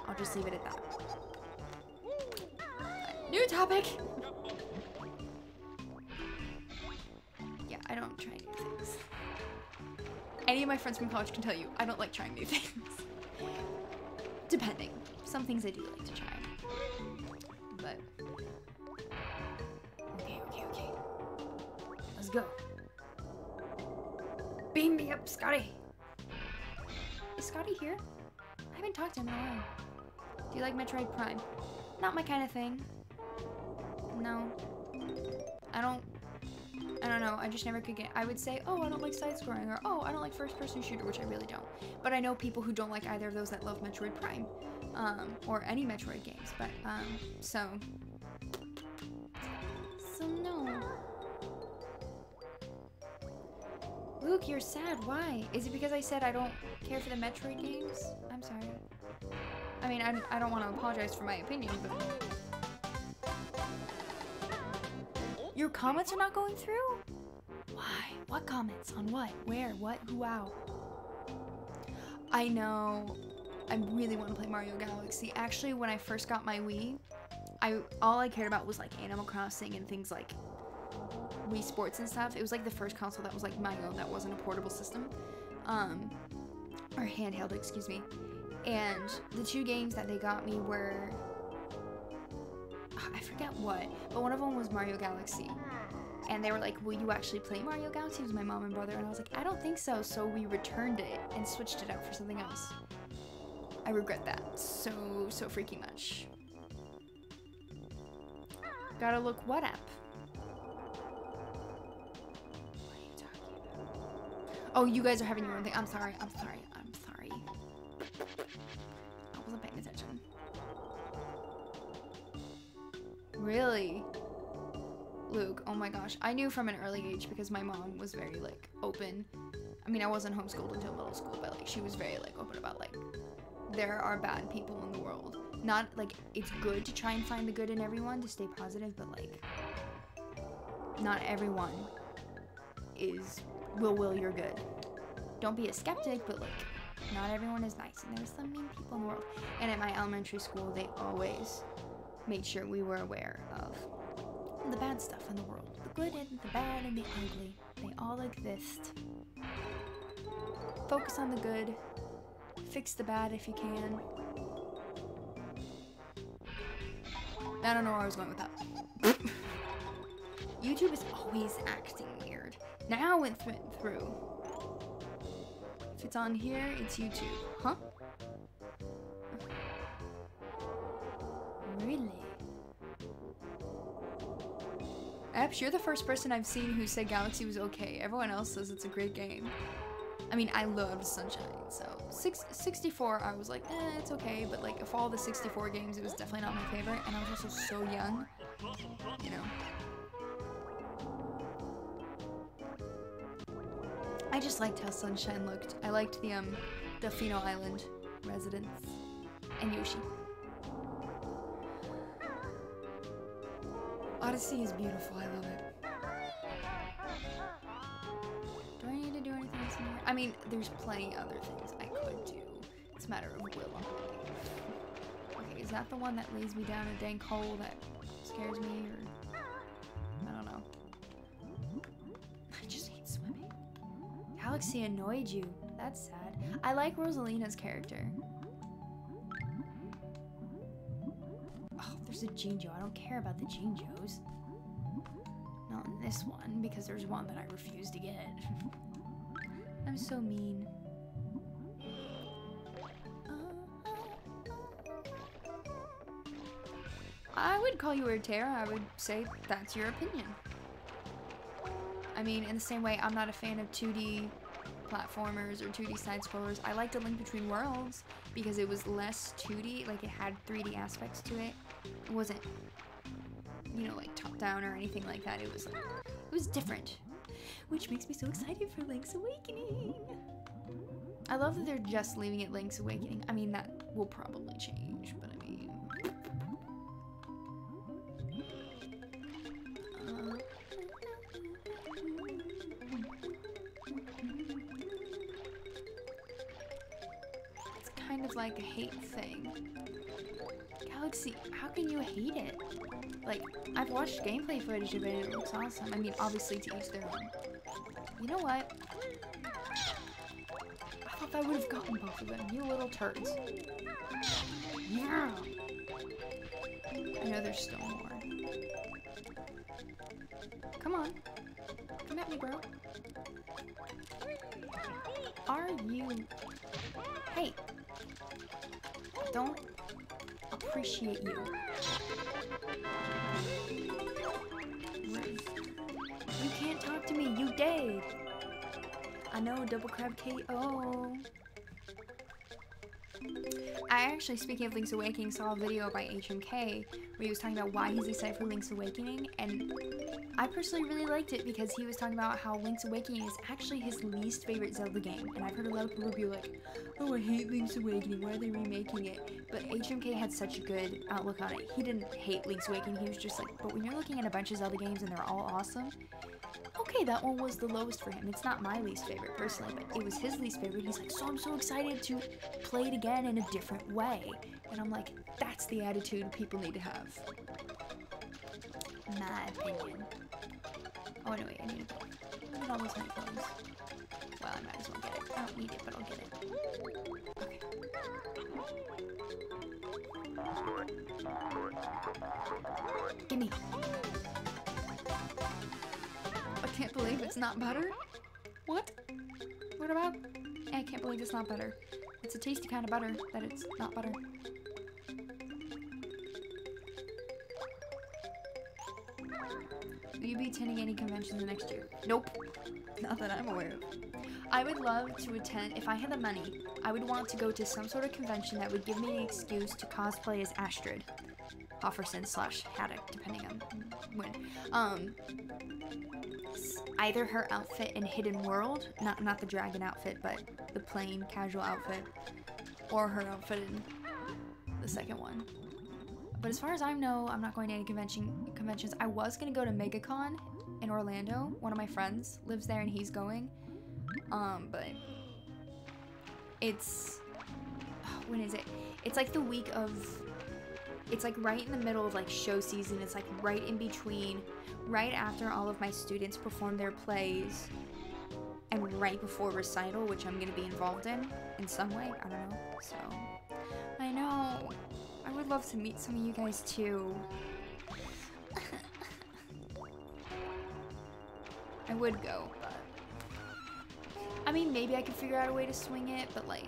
I'll just leave it at that. New topic! Yeah, I don't try new things. Any of my friends from college can tell you, I don't like trying new things. Depending. Some things I do like to try. But okay. Let's go. Beam me up, Scotty. Is Scotty here? I haven't talked to him in a while. Do you like Metroid Prime? Not my kind of thing. No. I don't know. I just never could get. I would say, oh, I don't like side-scrolling, or oh, I don't like first-person shooter, which I really don't. But I know people who don't like either of those that love Metroid Prime, or any Metroid games. But so no. Luke, you're sad. Why? Is it because I said I don't care for the Metroid games? I'm sorry. I mean, I don't want to apologize for my opinion, but your comments are not going through? Why? What comments? On what? Where? What? Who? Wow. I know. I really want to play Mario Galaxy. Actually, when I first got my Wii, all I cared about was like Animal Crossing and things like Wii Sports and stuff. It was like the first console that was like my own, that wasn't a portable system. Or handheld, excuse me. And the two games that they got me were, I forget what, but one of them was Mario Galaxy. And they were like, will you actually play Mario Galaxy? It was my mom and brother, and I was like, I don't think so. So we returned it and switched it out for something else. I regret that so freaking much. Gotta look what up? What are you talking about? Oh, you guys are having your own thing. I'm sorry. I wasn't paying attention. Really? Luke, oh my gosh. I knew from an early age because my mom was very like open. I mean, I wasn't homeschooled until middle school, but like she was very like open about like there are bad people in the world. Not like it's good to try and find the good in everyone to stay positive, but like not everyone will your good. Don't be a skeptic, but like not everyone is nice, and there's some mean people in the world. And at my elementary school, they always made sure we were aware of the bad stuff in the world. The good and the bad and the ugly. They all exist. Focus on the good. Fix the bad if you can. I don't know where I was going with that. YouTube is always acting weird. Now it went through. If it's on here, it's YouTube. Huh? Really? Epps, you're the first person I've seen who said Galaxy was okay. Everyone else says it's a great game. I mean, I loved Sunshine, so 64, I was like, it's okay, but like, of all the 64 games, it was definitely not my favorite, and I was also so young, you know. I just liked how Sunshine looked. I liked the Delfino Island residents and Yoshi. Odyssey is beautiful. I love it. Do I need to do anything else in here? I mean, there's plenty other things I could do. It's a matter of will, I believe. Okay, is that the one that lays me down a dank hole that scares me, or... I don't know. I just hate swimming. Galaxy annoyed you. That's sad. I like Rosalina's character. Oh, there's a Jinjo. I don't care about the Jinjos. Not in this one, because there's one that I refuse to get. I'm so mean. I would call you a terror. I would say that's your opinion. I mean, in the same way, I'm not a fan of 2D platformers or 2D side-scrollers. I liked A Link Between Worlds because it was less 2D, like it had 3D aspects to it. It wasn't, you know, like top-down or anything like that. It was like, it was different, which makes me so excited for Link's Awakening. I love that they're just leaving it Link's Awakening. I mean, that will probably change, but I mean... it's kind of like a hate thing. Galaxy, how can you hate it? Like, I've watched gameplay footage of it and it looks awesome. I mean, obviously to each their own. You know what? I thought I would have gotten both of them, you little turds. Yeah! I know there's still more. Come on. Come at me, bro. Are you... Hey! Don't appreciate you. Rude. You can't talk to me, you dead! I know, double crab KO. I actually, speaking of Link's Awakening, saw a video by HMK where he was talking about why he's excited for Link's Awakening, and I personally really liked it because he was talking about how Link's Awakening is actually his least favorite Zelda game, and I've heard a lot of people be like, oh, I hate Link's Awakening, why are they remaking it? But HMK had such a good outlook on it. He didn't hate Link's Awakening, he was just like, but when you're looking at a bunch of Zelda games and they're all awesome, okay, that one was the lowest for him. It's not my least favorite, personally, but it was his least favorite. He's like, so I'm so excited to play it again in a different way. And I'm like, that's the attitude people need to have. My opinion. Oh, anyway, I need all those headphones. Well, I might as well get it. I don't need it, but I'll get it. Okay. Gimme. I can't believe it's not butter. What? What about? I can't believe it's not butter. It's a tasty kind of butter that it's not butter. Will you be attending any conventions next year? Nope. Not that I'm aware of. I would love to attend, if I had the money, I would want to go to some sort of convention that would give me an excuse to cosplay as Astrid. Hofferson / Haddock, depending on when. Either her outfit in Hidden World, not the dragon outfit, but the plain casual outfit, or her outfit in the second one. But as far as I know, I'm not going to any conventions. I was going to go to MegaCon in Orlando. One of my friends lives there and he's going. But it's, when is it? It's like the week of, it's like right in the middle of like show season. It's like right in between, right after all of my students perform their plays and right before recital, which I'm going to be involved in some way. I don't know. So, I know. I would love to meet some of you guys too. I would go, but I mean, maybe I could figure out a way to swing it, but like,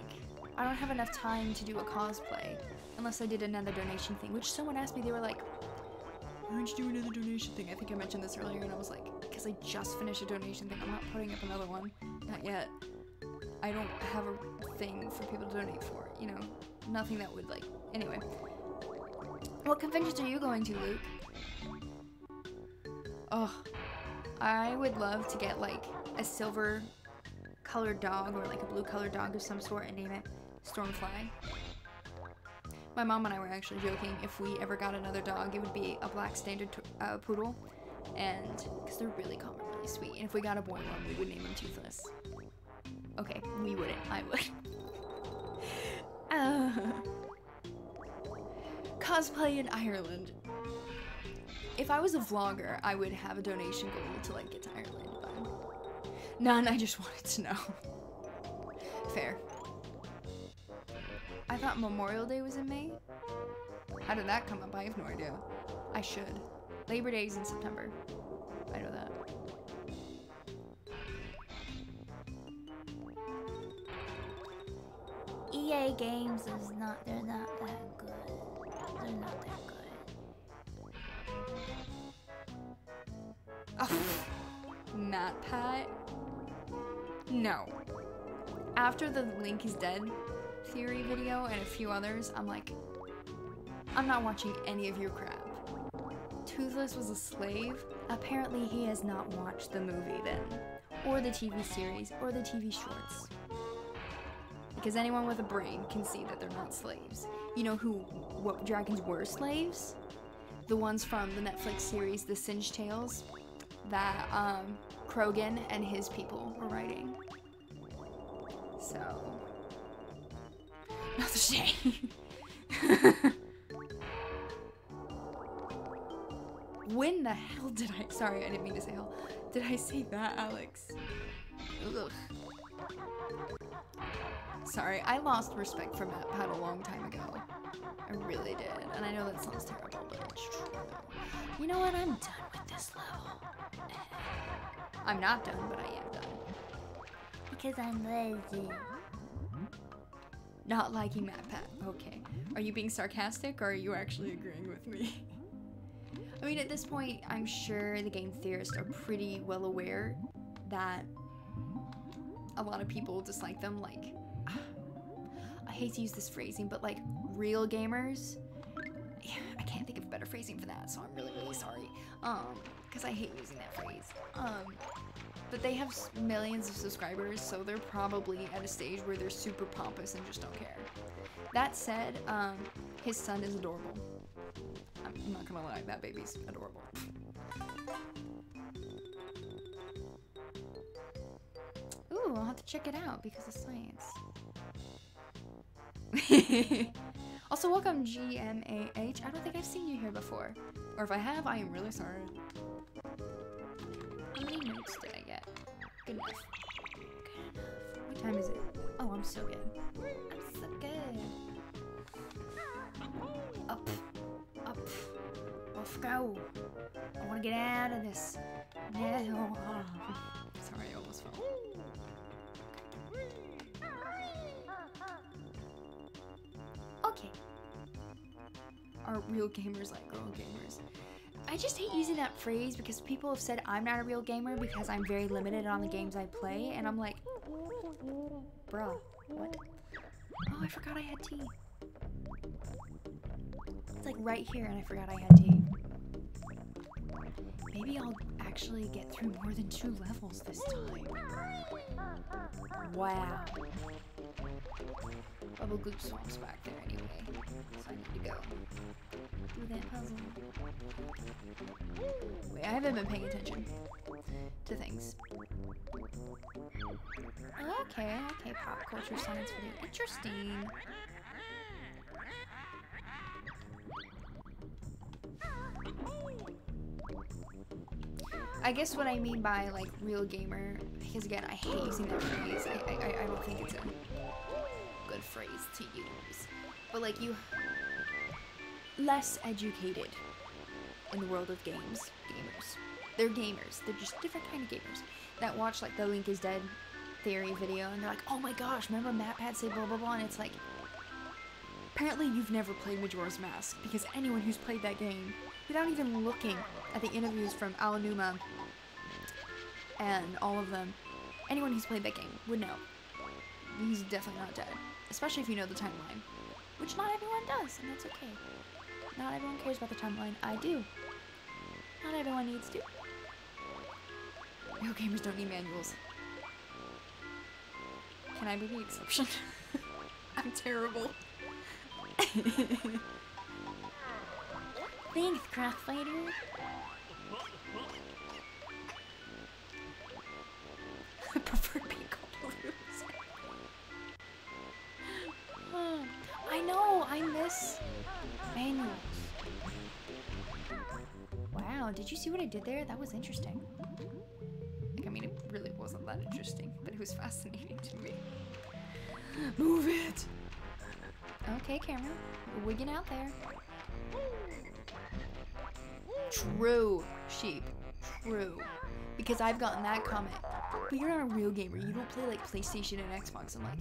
I don't have enough time to do a cosplay unless I did another donation thing, which someone asked me, they were like, why don't you do another donation thing? I think I mentioned this earlier, and I was like, because I just finished a donation thing, I'm not putting up another one, not yet. I don't have a thing for people to donate for, you know, nothing that would like, anyway. What conventions are you going to, Luke? Oh, I would love to get like a silver colored dog or like a blue colored dog of some sort and name it Stormfly. My mom and I were actually joking, if we ever got another dog, it would be a black standard poodle, and because they're really calm and really sweet, and if we got a boy one, we would name him Toothless. Okay, we wouldn't, I would. Cosplay in Ireland. If I was a vlogger, I would have a donation goal to like get to Ireland, but none, I just wanted to know. Fair. I thought Memorial Day was in May. How did that come up? I have no idea. I should. Labor Day's in September. I know that. EA games is not, they're not that good. They're not that good. Oh, MatPat? No. After the Link is Dead theory video and a few others, I'm like, I'm not watching any of your crap. Toothless was a slave? Apparently he has not watched the movie then. Or the TV series, or the TV shorts. Because anyone with a brain can see that they're not slaves. You know what dragons were slaves? The ones from the Netflix series The Singe Tales that Krogan and his people were writing. So, not the shame. When the hell did I? Sorry, I didn't mean to say hell. Did I say that, Alex? Ugh. Sorry, I lost respect for MatPat a long time ago. I really did, and I know that sounds terrible, but it's true. You know what? I'm done with this level. I'm not done, but I am done. Because I'm lazy. Not liking MatPat. Okay. Are you being sarcastic, or are you actually agreeing with me? I mean, at this point, I'm sure the game theorists are pretty well aware that a lot of people dislike them, like, I hate to use this phrasing, but like real gamers, I can't think of better phrasing for that, so I'm really, really sorry, because I hate using that phrase, but they have millions of subscribers, so they're probably at a stage where they're super pompous and just don't care. That said, his son is adorable. I'm not gonna lie, that baby's adorable. Ooh, I'll have to check it out because of science. Also, welcome GMAH. I don't think I've seen you here before. Or if I have, I am really sorry. How many notes did I get? Good enough. Good enough. What time is it? Oh, I'm so good. I'm so good. Up. Up. Let's go. I want to get out of this. No. Sorry, I almost fell. Okay. Are real gamers like girl gamers? I just hate using that phrase because people have said I'm not a real gamer because I'm very limited on the games I play, and I'm like, bruh, what? Oh, I forgot I had tea. It's like right here, and I forgot I had tea. Maybe I'll actually get through more than 2 levels this time. Wow. Bubble Goop Swamp's back there anyway, so I need to go do that puzzle. Wait, I haven't been paying attention to things. Okay, pop culture science video. Interesting. I guess what I mean by like real gamer, because again, I hate using that phrase. I don't think it's a good phrase to use. But like you, less educated in the world of gamers. They're gamers. They're just different kind of gamers that watch like the Link is Dead theory video and they're like, oh my gosh, remember MatPat said blah blah blah, and it's like, apparently you've never played Majora's Mask, because anyone who's played that game without even looking at the interviews from Aonuma and all of them, anyone who's played that game would know. He's definitely not dead, especially if you know the timeline, which not everyone does, and that's okay. Not everyone cares about the timeline. I do. Not everyone needs to. Real gamers don't need manuals. Can I be the exception? I'm terrible. Thanks, Crossfighter. I prefer being called a loser. I did you see what I did there? That was interesting. Like, I mean, it really wasn't that interesting, but it was fascinating to me. Move it! Okay, camera. We're wigging out there. True, sheep. True. Because I've gotten that comment. But you're not a real gamer. You don't play like PlayStation and Xbox. I'm like,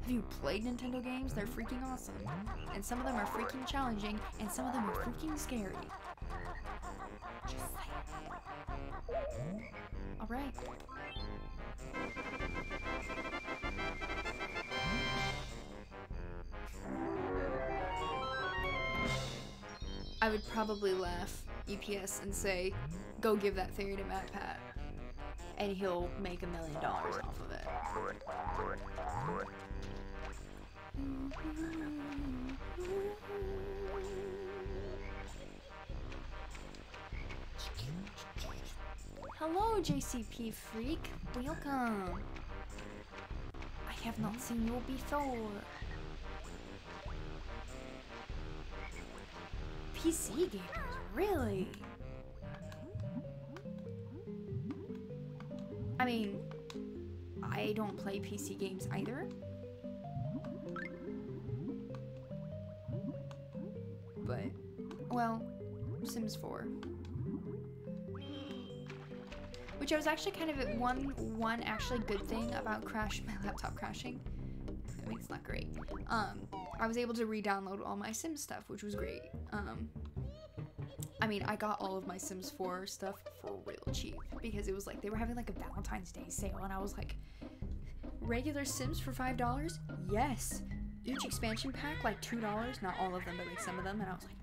have you played Nintendo games? They're freaking awesome. And some of them are freaking challenging, and some of them are freaking scary. Just saying. Alright. I would probably laugh EPS and say, go give that theory to Matt Pat, and he'll make $1 million off of it. Hello, JCP freak. Welcome. I have not seen you before. PC gamers, really? I mean, I don't play PC games either. But, well, Sims 4. Which I was actually kind of at one actually good thing about my laptop crashing. I mean, it's not great. I was able to re-download all my Sims stuff, which was great. I mean, I got all of my Sims 4 stuff for real cheap because it was like they were having like a Valentine's Day sale, and I was like, regular Sims for $5? Yes. Each expansion pack like $2, not all of them, but like some of them, and I was like,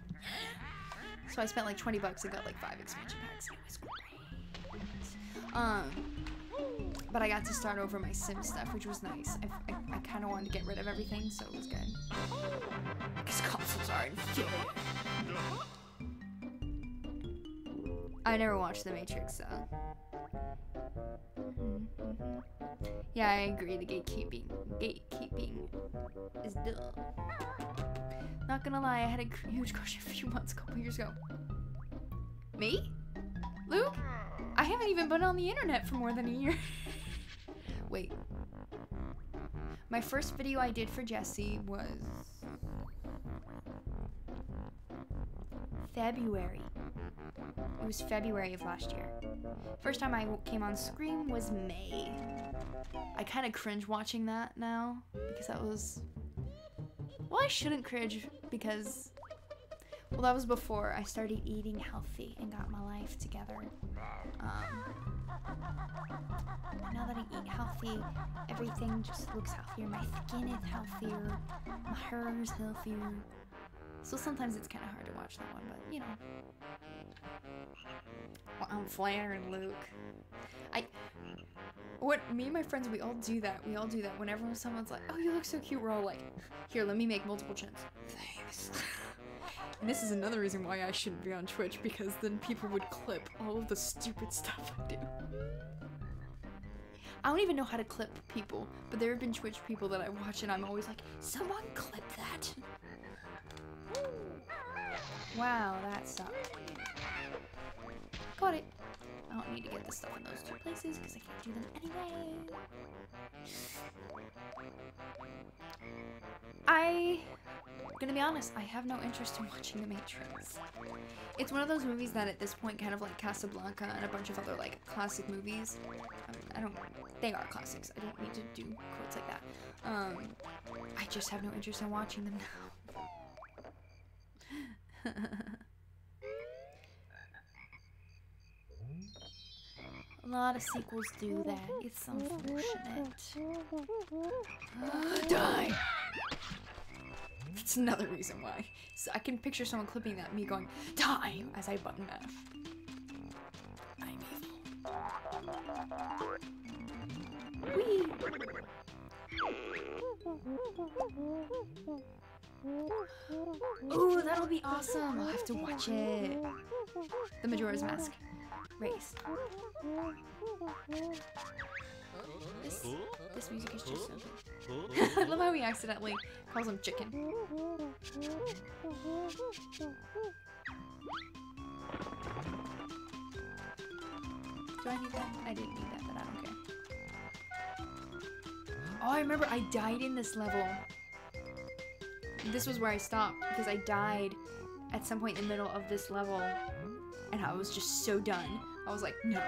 so I spent like $20 and got like 5 expansion packs. It was great. But I got to start over my Sim stuff, which was nice. I kind of wanted to get rid of everything, so it was good. Because consoles are inferior. I never watched The Matrix, so. Yeah, I agree. The gatekeeping is dumb. Not gonna lie, I had a huge crush a couple years ago. Me? Luke? I haven't even been on the internet for more than a year. Wait. My first video I did for Jesse was February. It was February of last year. First time I came on screen was May. I kind of cringe watching that now because that was, well, I shouldn't cringe because, well, that was before I started eating healthy and got my life together. Now that I eat healthy, everything just looks healthier. My skin is healthier, my hair is healthier. So sometimes it's kind of hard to watch that one, but you know. Well, I'm flattering Luke. Me and my friends, we all do that. We all do that. Whenever someone's like, oh, you look so cute, we're all like, here, let me make multiple chins. Thanks. And this is another reason why I shouldn't be on Twitch, because then people would clip all of the stupid stuff I do. I don't even know how to clip people, but there have been Twitch people that I watch and I'm always like, someone clip that. Wow, that sucked. Got it. I don't need to get the stuff in those two places because I can't do them anyway. Gonna be honest, I have no interest in watching The Matrix. It's one of those movies that at this point, kind of like Casablanca and a bunch of other like classic movies, they are classics. I don't need to do quotes like that. I just have no interest in watching them now. A lot of sequels do that. It's unfortunate. Die! That's another reason why. So I can picture someone clipping that, me going, die! As I button mash. I'm evil. Whee! Ooh, that'll be awesome! I'll have to watch it. The Majora's Mask. Race. This music is just so good. I love how he accidentally calls him chicken. Do I need that? I didn't need that, but I don't care. Oh, I remember I died in this level. This was where I stopped because I died at some point in the middle of this level and I was just so done. I was like, no.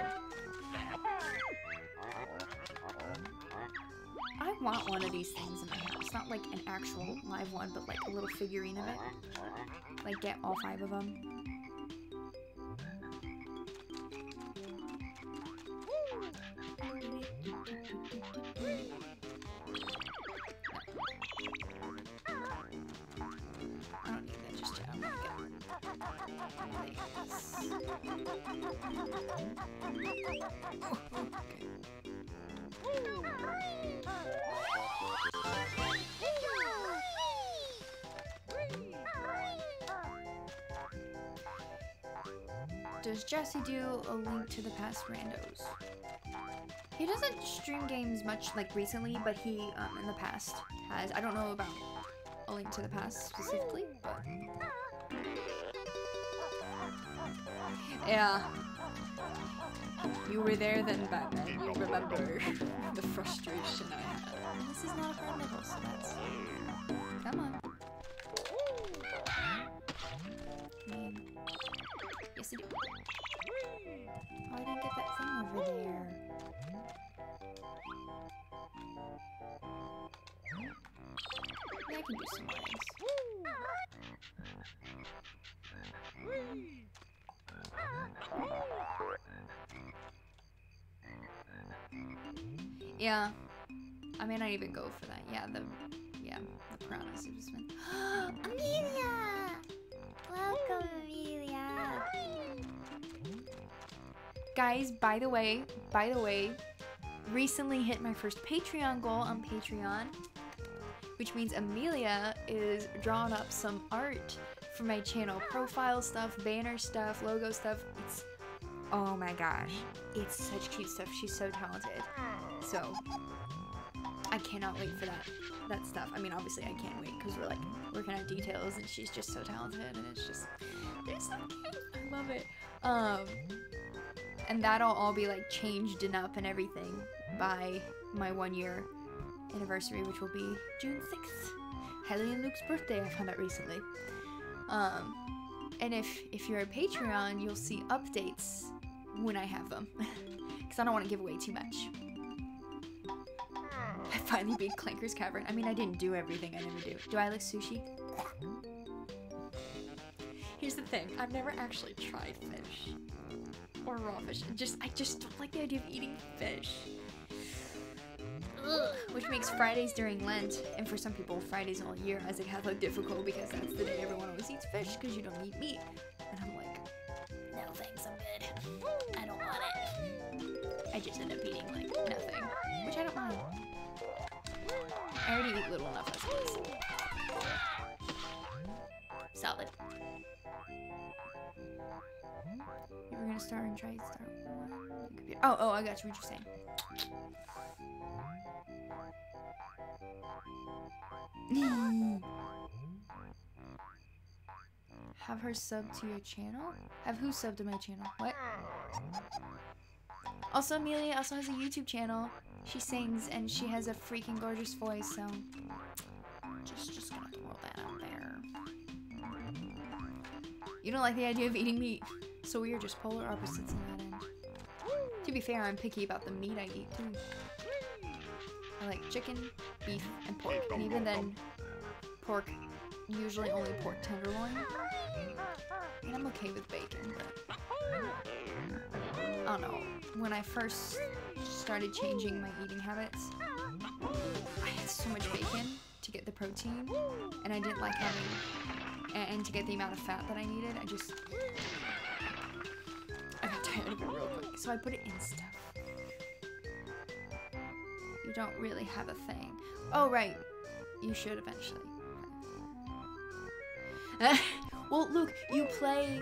I want one of these things in my house. Not like an actual live one, but like a little figurine of it. Like get all 5 of them. I don't need that just yet. I'm gonna get this. Oh, okay. Does Jesse do a Link to the Past randos? He doesn't stream games much like recently, but he in the past has. I don't know about a Link to the Past specifically, but yeah. You were there then, Batman. You remember the frustration I had. And this is not a hard level, so that's... Come on. Yes, I do. Oh, I didn't get that thing over there. Yeah, I can do some lines. Yeah, I may not even go for that. Yeah, the piranhas have just been. Amelia! Welcome, Amelia. Guys, by the way, recently hit my first Patreon goal on Patreon, which means Amelia is drawing up some art for my channel. Profile stuff, banner stuff, logo stuff. It's, oh my gosh, it's such cute stuff. She's so talented. So, I cannot wait for that stuff. I mean, obviously I can't wait because we're like working out details and she's just so talented and it's just, they're so cute. I love it. And that'll all be like changed and up and everything by my 1-year anniversary, which will be June 6th. Haley and Luke's birthday, I found out recently. And if you're a Patreon, you'll see updates when I have them. Because I don't want to give away too much. I finally beat Clanker's Cavern. I mean, I didn't do everything, I never do. Do I like sushi? Here's the thing, I've never actually tried fish. Or raw fish. I just don't like the idea of eating fish. Ugh. Which makes Fridays during Lent, and for some people Fridays all year as a Catholic, difficult because that's the day everyone always eats fish because you don't eat meat. And I'm like, no thanks, I'm good. I don't want it. I just end up eating like nothing, which I don't mind. I already eat little enough as it is. Solid. You were gonna start and try to start one. Oh, I got you what you're saying. Have her sub to your channel? Have who sub to my channel? What? Also, Amelia also has a YouTube channel. She sings and she has a freaking gorgeous voice, so just gonna throw that out there. You don't like the idea of eating meat, so we are just polar opposites on that end. To be fair, I'm picky about the meat I eat too. I like chicken, beef, and pork, and even then, pork, usually only pork tenderloin. And I'm okay with bacon, but I don't know. When I first started changing my eating habits, I had so much bacon to get the protein, and I didn't like having, and to get the amount of fat that I needed, I got tired of it real quick, so I put it in stuff. You don't really have a thing. Oh, right. You should eventually. Okay. Well, Luke, you play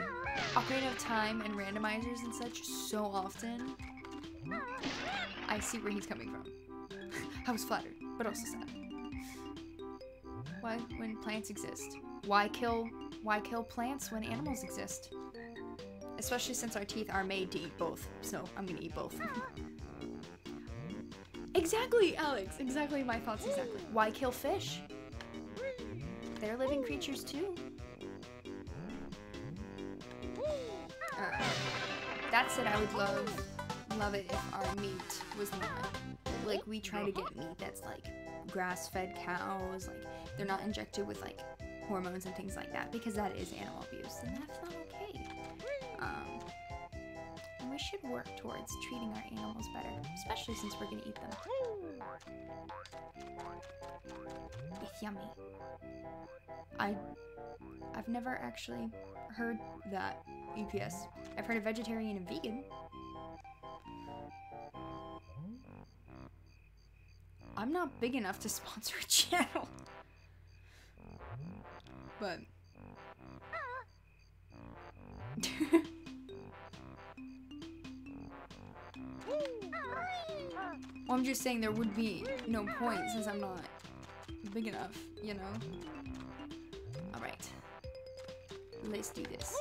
Ocarina of Time and randomizers and such so often. I see where he's coming from. I was flattered, but also sad. Why, when plants exist? Why kill plants when animals exist? Especially since our teeth are made to eat both. So I'm gonna eat both. Exactly, Alex. Exactly my thoughts exactly. Why kill fish? They're living creatures too. That said, I would love it if our meat was not, like, we try to get meat that's like grass-fed cows, like they're not injected with like hormones and things like that, because that is animal abuse and that's not okay. And we should work towards treating our animals better, especially since we're gonna eat them. It's yummy. I've never actually heard that EPS. I've heard of vegetarian and vegan. I'm not big enough to sponsor a channel. But well, I'm just saying there would be no point since I'm not big enough, you know? Alright. Let's do this.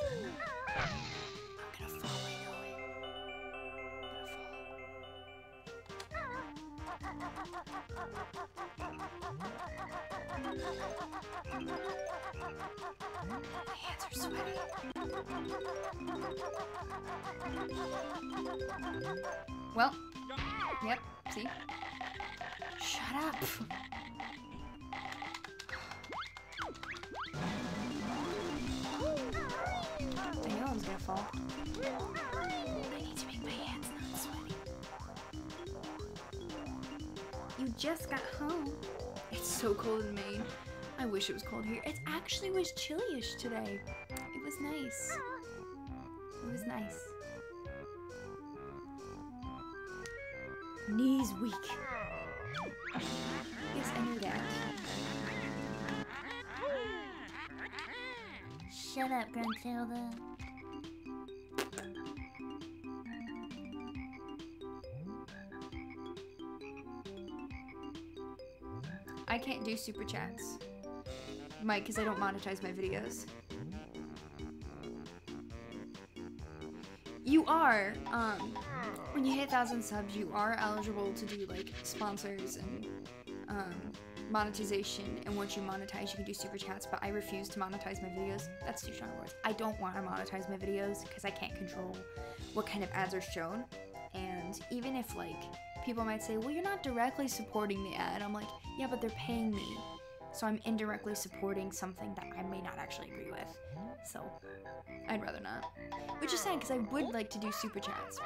I'm gonna fall, I know it. I'm gonna fall. My hands are sweaty. Well, yep, see? Shut up! I knew I was gonna fall. I need to make my hands not sweaty. You just got home. It's so cold in Maine. I wish it was cold here. It actually was chilly-ish today. It was nice. It was nice. Knees weak. Yes, I knew that. Shut up, Gruntilda. I can't do super chats, Mike, because I don't monetize my videos. You are, when you hit 1,000 subs, you are eligible to do like sponsors and monetization, and once you monetize, you can do super chats, but I refuse to monetize my videos. That's too strong words. I don't want to monetize my videos because I can't control what kind of ads are shown, and even if like people might say, well, you're not directly supporting the ad, I'm like, yeah, but they're paying me, so I'm indirectly supporting something that I may not actually agree with, so I'd rather not. Which is sad, because I would like to do super chats,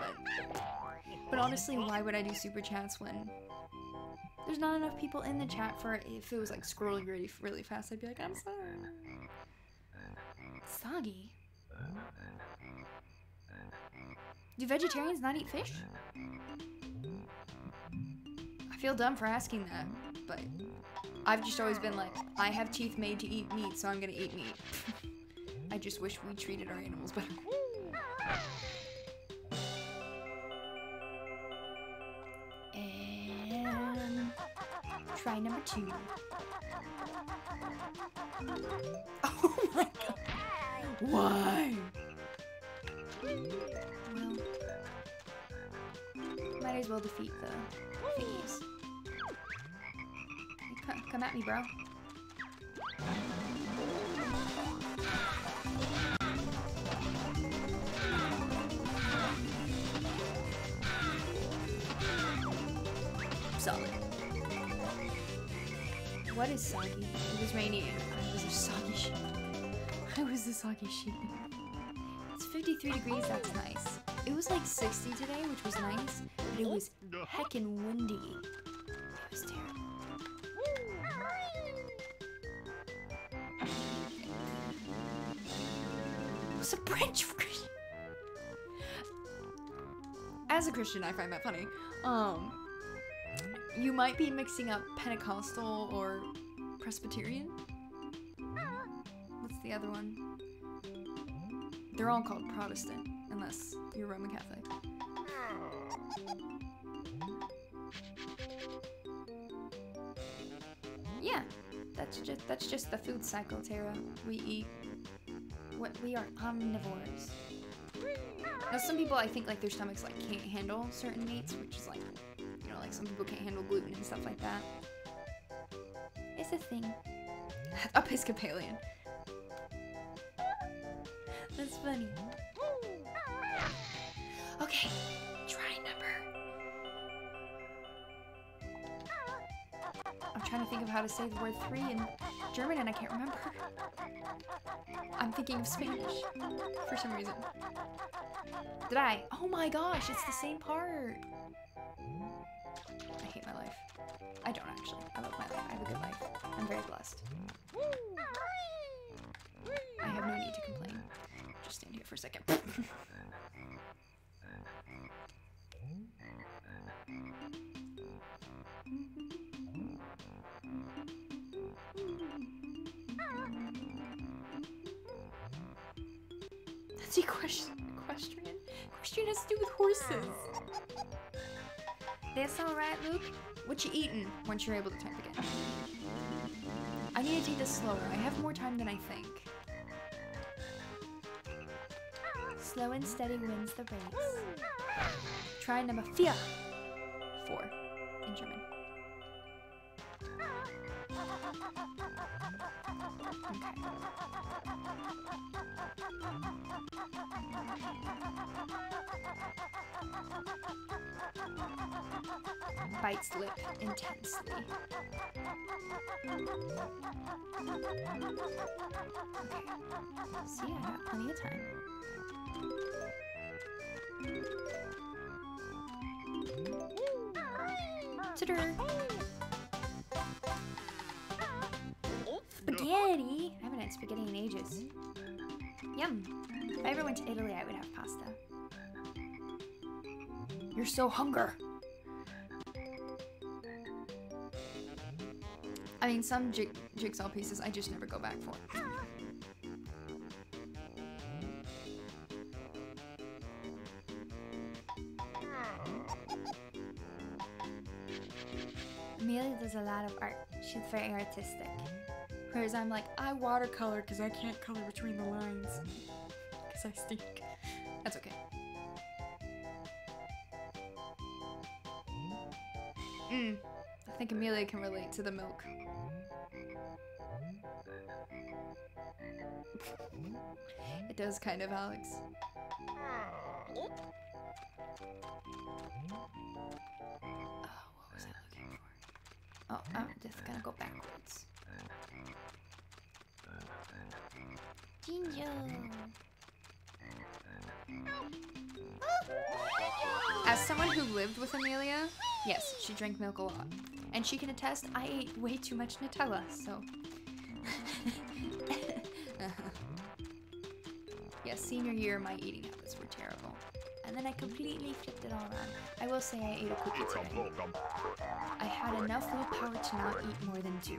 but honestly, why would I do super chats when there's not enough people in the chat for it? If it was like scrolling really, really fast, I'd be like, I'm sorry. Soggy. Do vegetarians not eat fish? I feel dumb for asking that, but I've just always been like, I have teeth made to eat meat, so I'm gonna eat meat. I just wish we treated our animals better. And try number 2. Oh my god. Why? Well, might as well defeat the thingies. Come at me, bro. Solid. What is soggy? It was rainy and I was a soggy sheep. I was a soggy sheep. It's 53 degrees, that's nice. It was like 60 today, which was nice, but it was heckin' windy. It was terrible. What's a branch for Christian? As a Christian, I find that funny. You might be mixing up Pentecostal or Presbyterian. What's the other one? They're all called Protestant, unless you're Roman Catholic. Yeah, that's just the food cycle, Tara. We eat what we are omnivores. Now, some people, I think, like, their stomachs, like, can't handle certain meats, which is, like, you know, like, some people can't handle gluten and stuff like that. It's a thing. Episcopalian. That's funny. Okay, try number. I'm trying to think of how to say the word 3 in German and I can't remember. I'm thinking of Spanish for some reason. Did I? Oh my gosh, it's the same part. I hate my life. I don't actually. I love my life. I have a good life. I'm very blessed. I have no need to complain. Just stand here for a second. That's equestrian. Equestrian has to do with horses. That's alright, Luke. What you eating once you're able to type again? I need to take this slower. I have more time than I think. Slow and steady wins the race. Try number 4. 4 in German. Okay. Bites lip intensely. Okay. See, I got plenty of time. Ta-da! Spaghetti! I haven't had spaghetti in ages. Yum! If I ever went to Italy, I would have pasta. You're so hunger! I mean, some jigsaw pieces I just never go back for. Amelia does a lot of art. She's very artistic. Whereas I'm like, I watercolor because I can't color between the lines. Because I stink. That's okay. I think Amelia can relate to the milk. It does kind of, Alex. Oh, what was I looking for? Oh, I'm just gonna go backwards. Ginger. As someone who lived with Amelia, yes, she drank milk a lot. And she can attest, I ate way too much Nutella, so... Yes, senior year, my eating habits were terrible. And then I completely flipped it all around. I will say I ate a cookie today. I had enough willpower to not eat more than 2.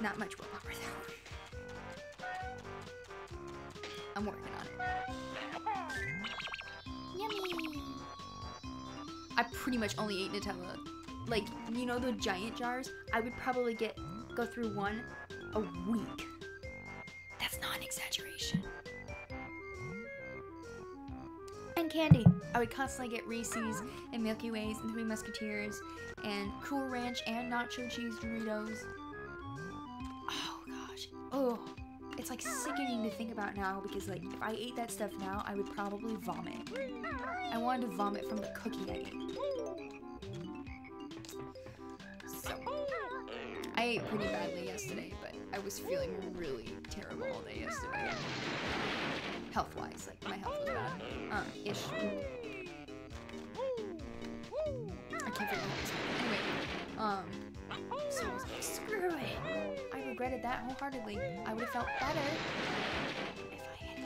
Not much willpower, though. I'm working on it. Yummy. I pretty much only ate Nutella. Like, you know the giant jars? I would probably go through one a week. That's not an exaggeration. And candy. I would constantly get Reese's and Milky Ways and Three Musketeers and Cool Ranch and Nacho Cheese Doritos. Oh gosh. Oh. It's like sickening to think about now because like if I ate that stuff now, I would probably vomit. I wanted to vomit from the cookie I ate. So, I ate pretty badly yesterday, but I was feeling really terrible all day yesterday. Health-wise, like my health was bad. Ish. I can't figure out how to explain it. Anyway, so I was like, screw it. I regretted that wholeheartedly. I would have felt better if I had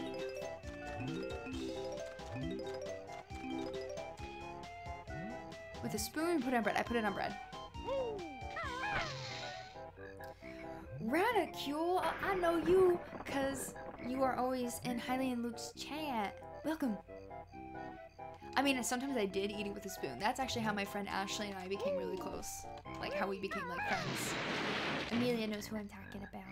eaten. With a spoon, put it on bread. I put it on bread. Ranicule, I know you, because you are always in Hailey and Luke's chat. Welcome. I mean, sometimes I did eat it with a spoon. That's actually how my friend Ashley and I became really close. Like, how we became, like, friends. Amelia knows who I'm talking about.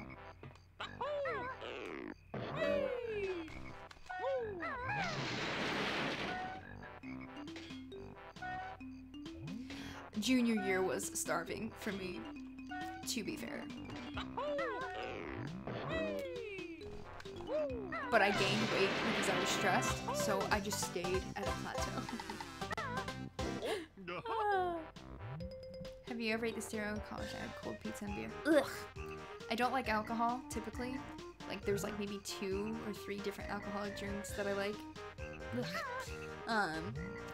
junior year was starving for me, to be fair. But I gained weight because I was stressed, so I just stayed at a plateau. Have you ever ate the stereo college? I had cold pizza and beer. Ugh. I don't like alcohol, typically. Like, there's like maybe 2 or 3 different alcoholic drinks that I like. Ugh.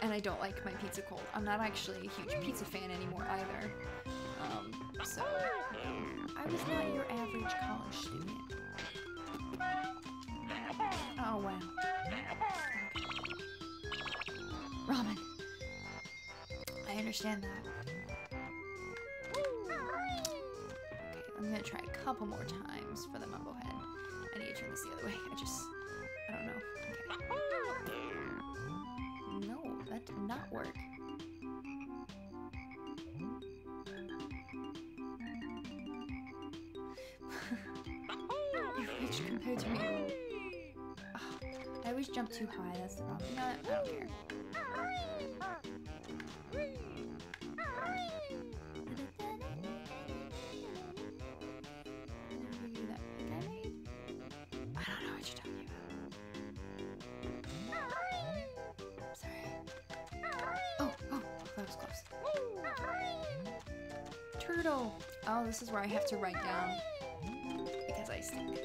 And I don't like my pizza cold. I'm not actually a huge pizza fan anymore either. So I was not your average college student. Oh wow. Ramen. I understand that. Okay, I'm gonna try a couple more times for the mumblehead. I need to turn this the other way. I don't know. Okay. No, that did not work. You're rich compared to me. Oh, I always jump too high, that's the problem. You know what? I don't care. I don't know what you're talking about. Sorry. Oh, that was close. Turtle. Oh, this is where I have to write down because I stink.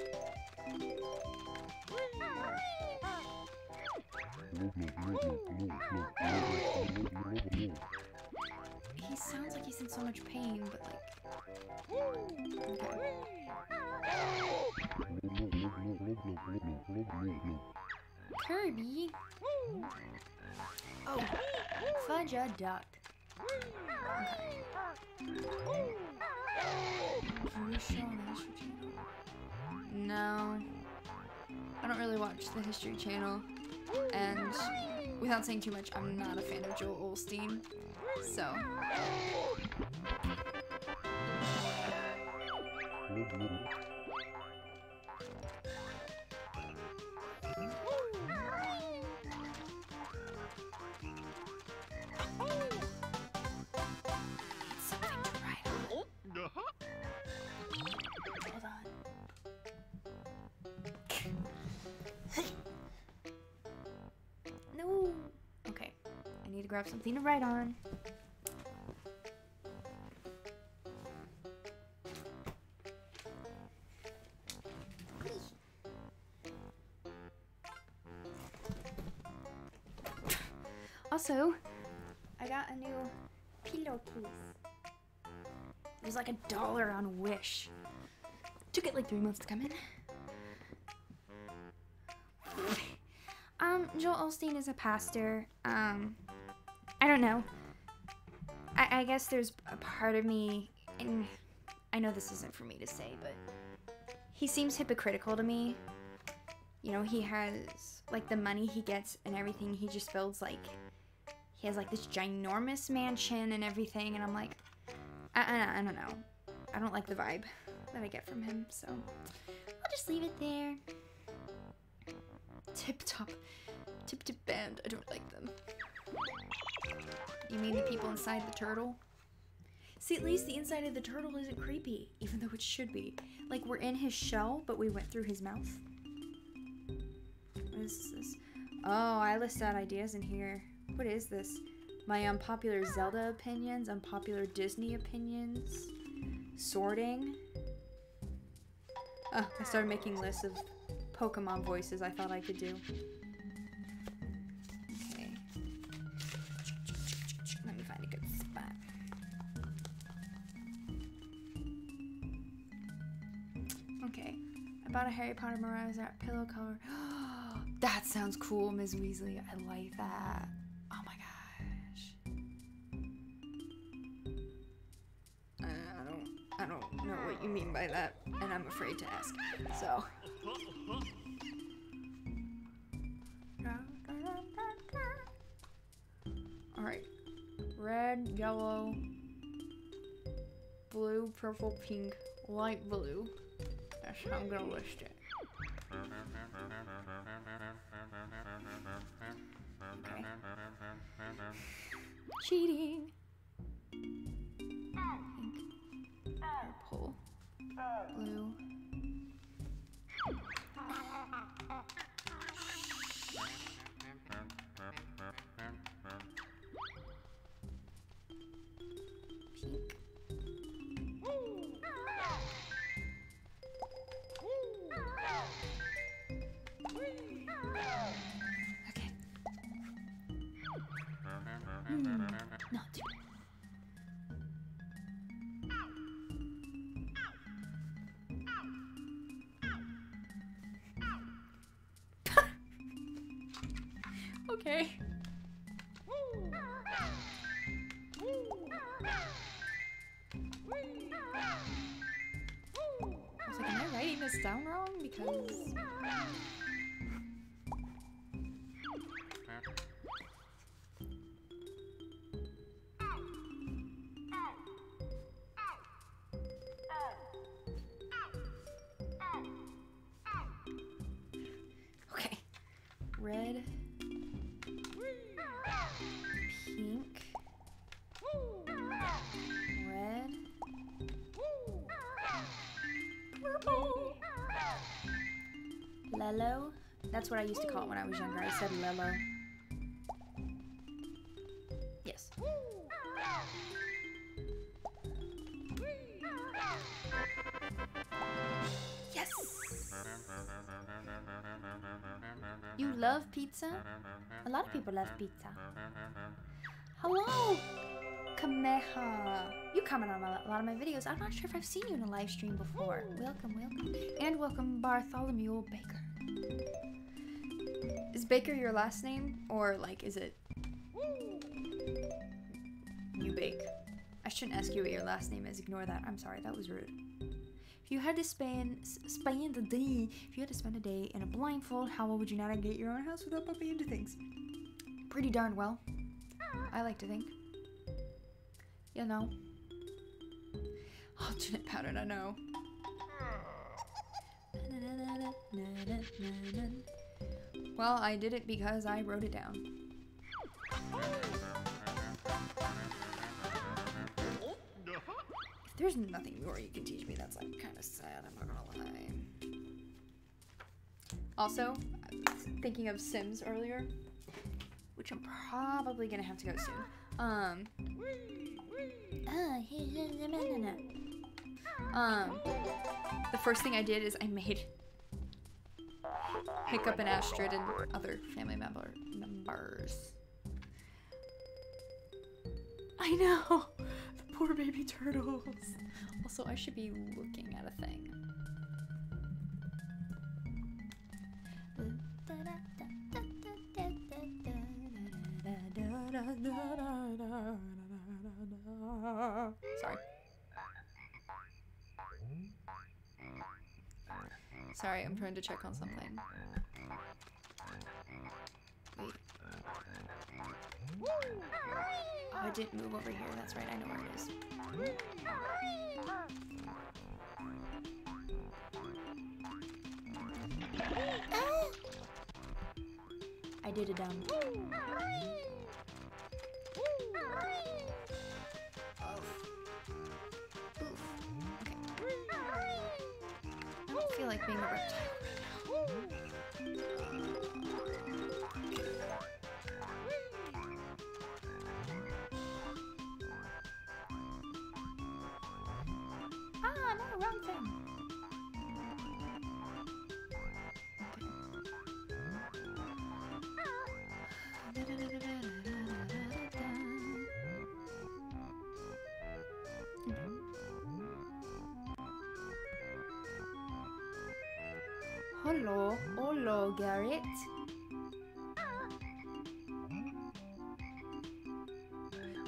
He sounds like he's in so much pain, but like... Okay. Kirby? Oh, fudge a duck. Okay. Can you show on the History Channel? No. I don't really watch the History Channel. And without saying too much, I'm not a fan of Joel Osteen. So. Something to write on. Hold on. No. Okay. I need to grab something to write on. Also, I got a new pillowcase. It was like $1 on Wish. Took it like 3 months to come in. Joel Osteen is a pastor. I don't know. I guess there's a part of me, and I know this isn't for me to say, but he seems hypocritical to me. You know, he has, like, the money he gets and everything, he just feels like he has, like, this ginormous mansion and everything, and I'm like, I don't know. I don't like the vibe that I get from him, so I'll just leave it there. Tip band. I don't like them. You mean the people inside the turtle? See, at least the inside of the turtle isn't creepy, even though it should be. Like, we're in his shell, but we went through his mouth. What is this? Oh, I list out ideas in here. What is this? My unpopular Zelda opinions, unpopular Disney opinions, sorting. Oh, I started making lists of Pokemon voices I thought I could do. Okay. Let me find a good spot. Okay. I bought a Harry Potter Mariah's Art pillow cover. That sounds cool, Ms. Weasley. I like that. Oh my gosh. I don't know what you mean by that, and I'm afraid to ask. So. Alright. Red, yellow, blue, purple, pink, light blue. That's how I'm gonna list it. Okay. Cheating. Blue. Pink. Okay. Not too bad. Okay. I was like, am I writing this down wrong? Because... Okay. Red. Pink. Red. Purple. Lello. That's what I used to call it when I was younger. I said Lello. Yes. Yes! You love pizza? A lot of people love pizza. Hello, Kameha. You comment on a lot of my videos. I'm not sure if I've seen you in a live stream before. Welcome, welcome. And welcome, Bartholomew Baker. Is Baker your last name? Or, like, is it... You bake? I shouldn't ask you what your last name is. Ignore that. I'm sorry, that was rude. If you had to spend a day in a blindfold, how well would you navigate your own house without bumping into things? Pretty darn well. I like to think. You know. Alternate pattern, I know. Well, I did it because I wrote it down. If there's nothing more you can teach me, that's like kind of sad, I'm not gonna lie. Also, I was thinking of Sims earlier, which I'm probably gonna have to go soon. The first thing I did is I made Hiccup and Astrid and other family members. I know! The poor baby turtles. Also, I should be looking at a thing. Sorry. Sorry, I'm trying to check on something. Wait. Oh, I didn't move over here. That's right, I know where it is. I did it down. I don't feel like being a reptile right now. Ah, no, wrong thing. Hello, hello, Garrett.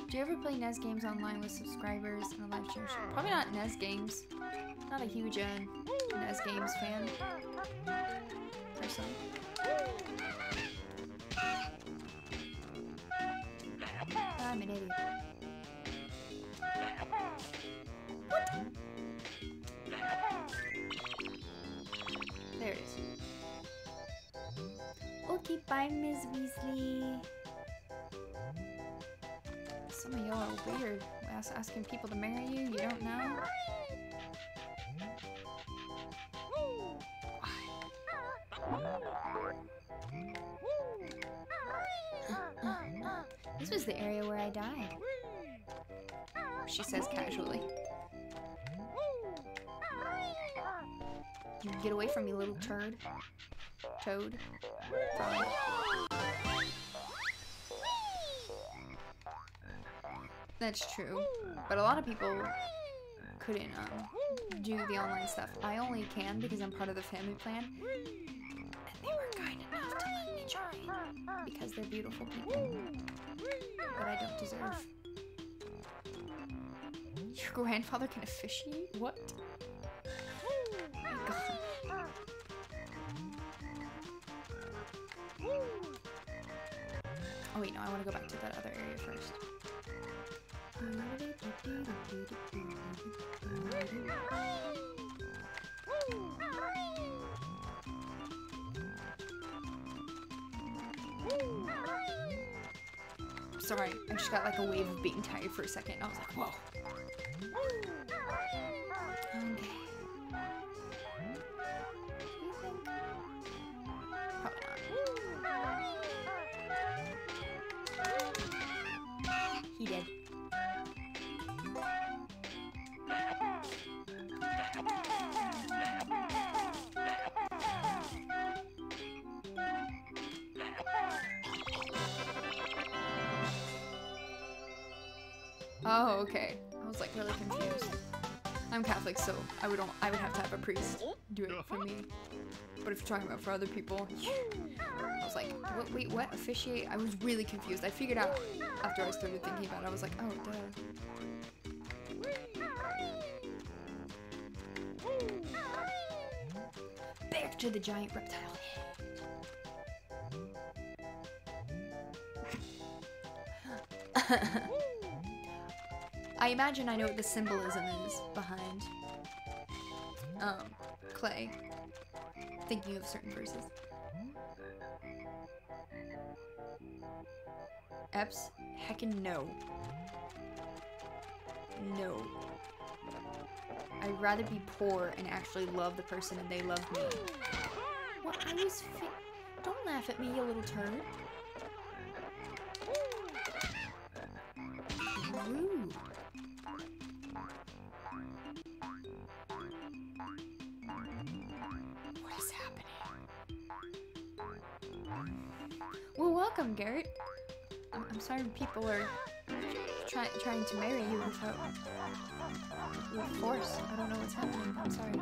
Do you ever play NES games online with subscribers in a live stream? Probably not NES games. Not a huge NES games fan. Personally. I'm an idiot. What? There it is. Okay, bye, Ms. Weasley. Some of y'all are weird. Asking people to marry you, you don't know? is the area where I died, she says casually. You get away from me, little turd. Toad. Frog. That's true. But a lot of people couldn't do the online stuff. I only can because I'm part of the family plan. And they were kind enough to let me join. Because they're beautiful people. But I don't deserve. Your grandfather can officiate? What? Oh my god. Oh wait, no, I want to go back to that other area first. Sorry, I just got like a wave of being tired for a second. I was like, whoa. Okay. He did. Oh, okay. I was like really confused. I'm Catholic, so I would have to have a priest do it for me. But if you're talking about for other people, I was like, what, wait, what? Officiate? I was really confused. I figured out after I started thinking about it. I was like, oh, duh. Back to the giant reptile head. I imagine I know what the symbolism is behind clay. Thinking of certain verses. Eps? Heckin' no. No. I'd rather be poor and actually love the person and they love me. What? I was don't laugh at me, you little turd. Rude. What is happening? Well, welcome, Garrett. I'm sorry people are trying to marry you without force. I don't know what's happening. I'm sorry.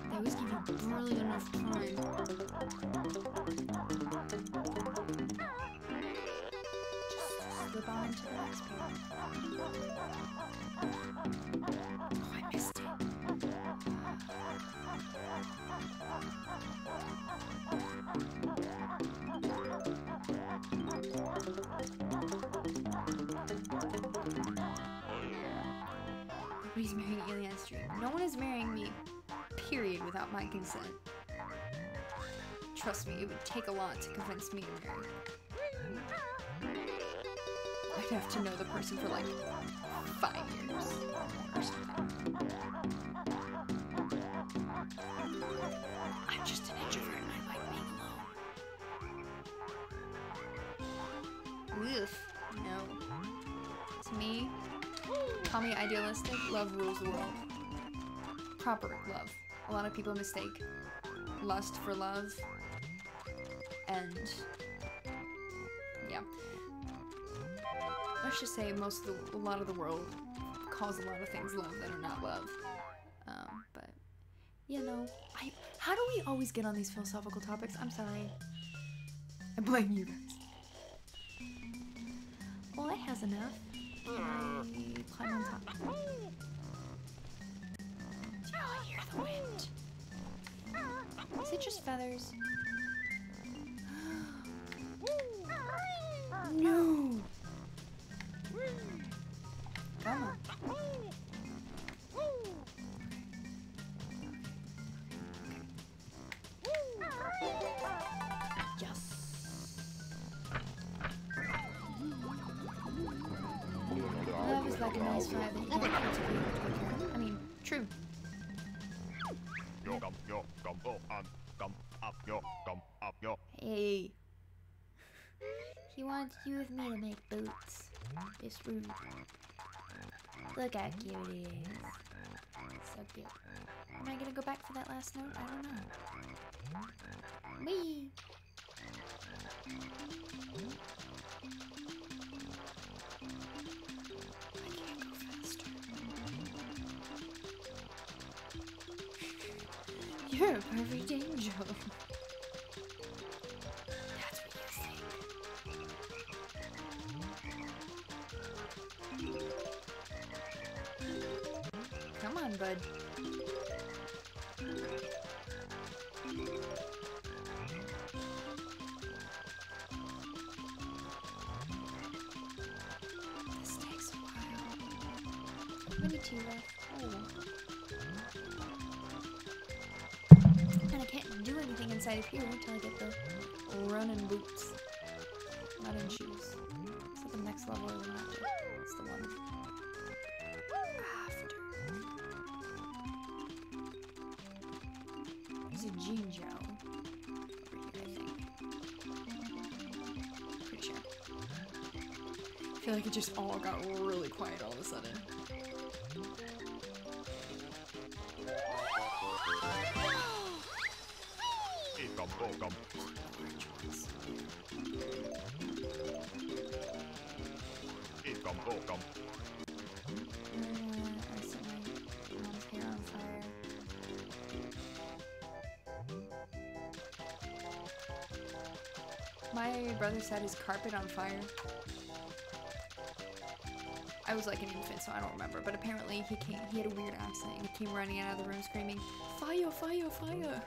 They always give you barely enough time. Just slip on into the next page. Oh, I missed it. Nobody's marrying Alien Street. No one is marrying me, period, without my consent. Trust me, it would take a lot to convince me to marry. I'd have to know the person for like 5 years or something. I'm just an introvert and I like being alone. Oof. No. To me, call me idealistic, love rules the world. Proper love. A lot of people mistake lust for love. And yeah. Let's just say a lot of the world calls a lot of things love that are not love. But you know, how do we always get on these philosophical topics? I'm sorry. I blame you guys. Well, that has enough. Can I climb on top? Do y'all hear the wind? Is it just feathers? No! Come on. Yes. Love is like a nice fire that you can't cultivate or take care of. I mean, true. Hey. He wants you with me to make boots. It's rude. Look how cute he is. So cute. Am I gonna go back for that last note? I don't know. Whee! I can't go faster. You're a perfect angel. That's what you think. Come on, bud. This takes a while. How many two left? Oh. And I can't do anything inside of here until I get the running boots. Running shoes. So the next level is after. It's the one after. There's a Jinjo over here, I think. Pretty sure. I feel like it just all got really quiet all of a sudden. I set my mom's hair on fire. My brother set his carpet on fire. I was like an infant, so I don't remember, but apparently he had a weird accent and he came running out of the room screaming, "Fire, fire, fire!"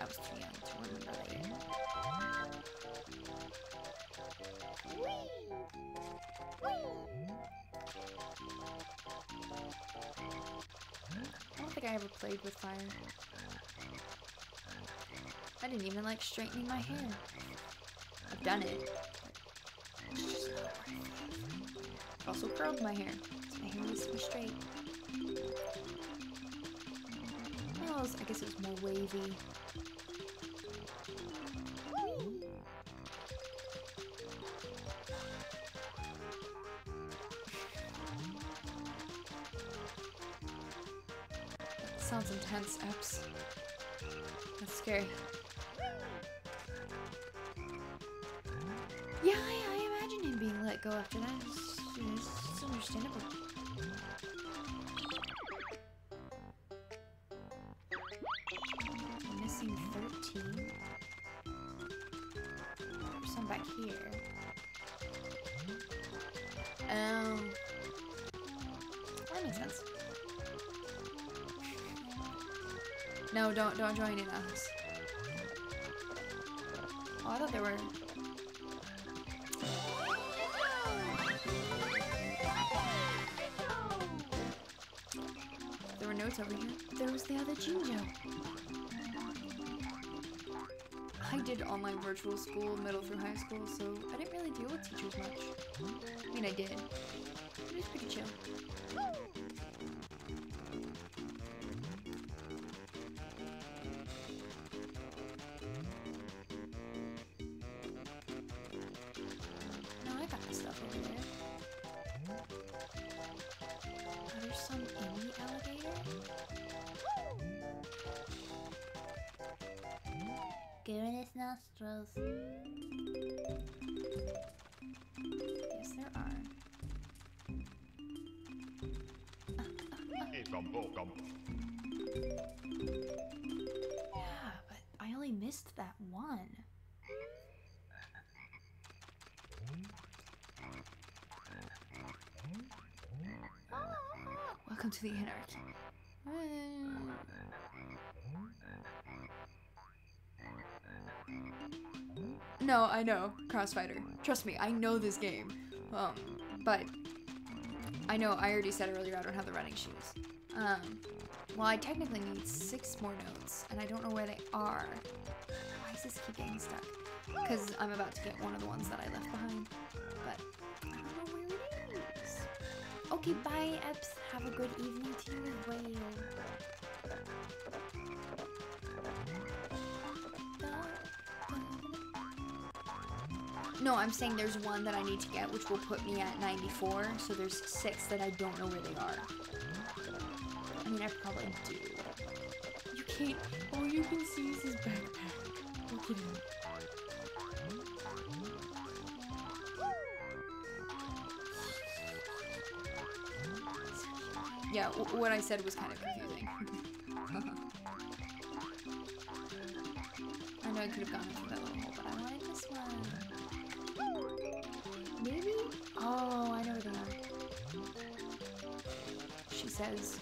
I was too young to remember that. I don't think I ever played with fire. I didn't even like straightening my hair. I've done it. It's just not worth it. I've also curled my hair, so my hair needs to be straight. Well, I guess it was more wavy. That sounds intense, Eps. That's scary. Yeah, I imagine him being let go after that. It's understandable. I'm missing 13. There's some back here. That makes sense. No, don't join in us. Oh, I thought there were. There were notes over here. There was the other Jinjo. I did online virtual school, middle through high school, so I didn't really deal with teachers much. I mean, I did. It was pretty chill. No, I got the stuff over there. Oh, there's some in the alligator? Go in his nostrils. Yes, there are. Yeah, but I only missed that one. Welcome to the anarchy. No, I know, Crossfighter. Trust me, I know this game. But I know I already said earlier I don't have the running shoes. Well, I technically need 6 more notes, and I don't know where they are. Why does this keep getting stuck? Because I'm about to get one of the ones that I left behind. But I don't know where it is. Okay, bye, Eps. Have a good evening to you as well. No, I'm saying there's one that I need to get, which will put me at 94. So there's 6 that I don't know where they are. I mean, I probably do. You can't. All you can see is his backpack. Look at him. Yeah, what I said was kind of confusing. I know I could have gone into that little hole, but I wanted this one. Maybe? Oh, I know where they are. She says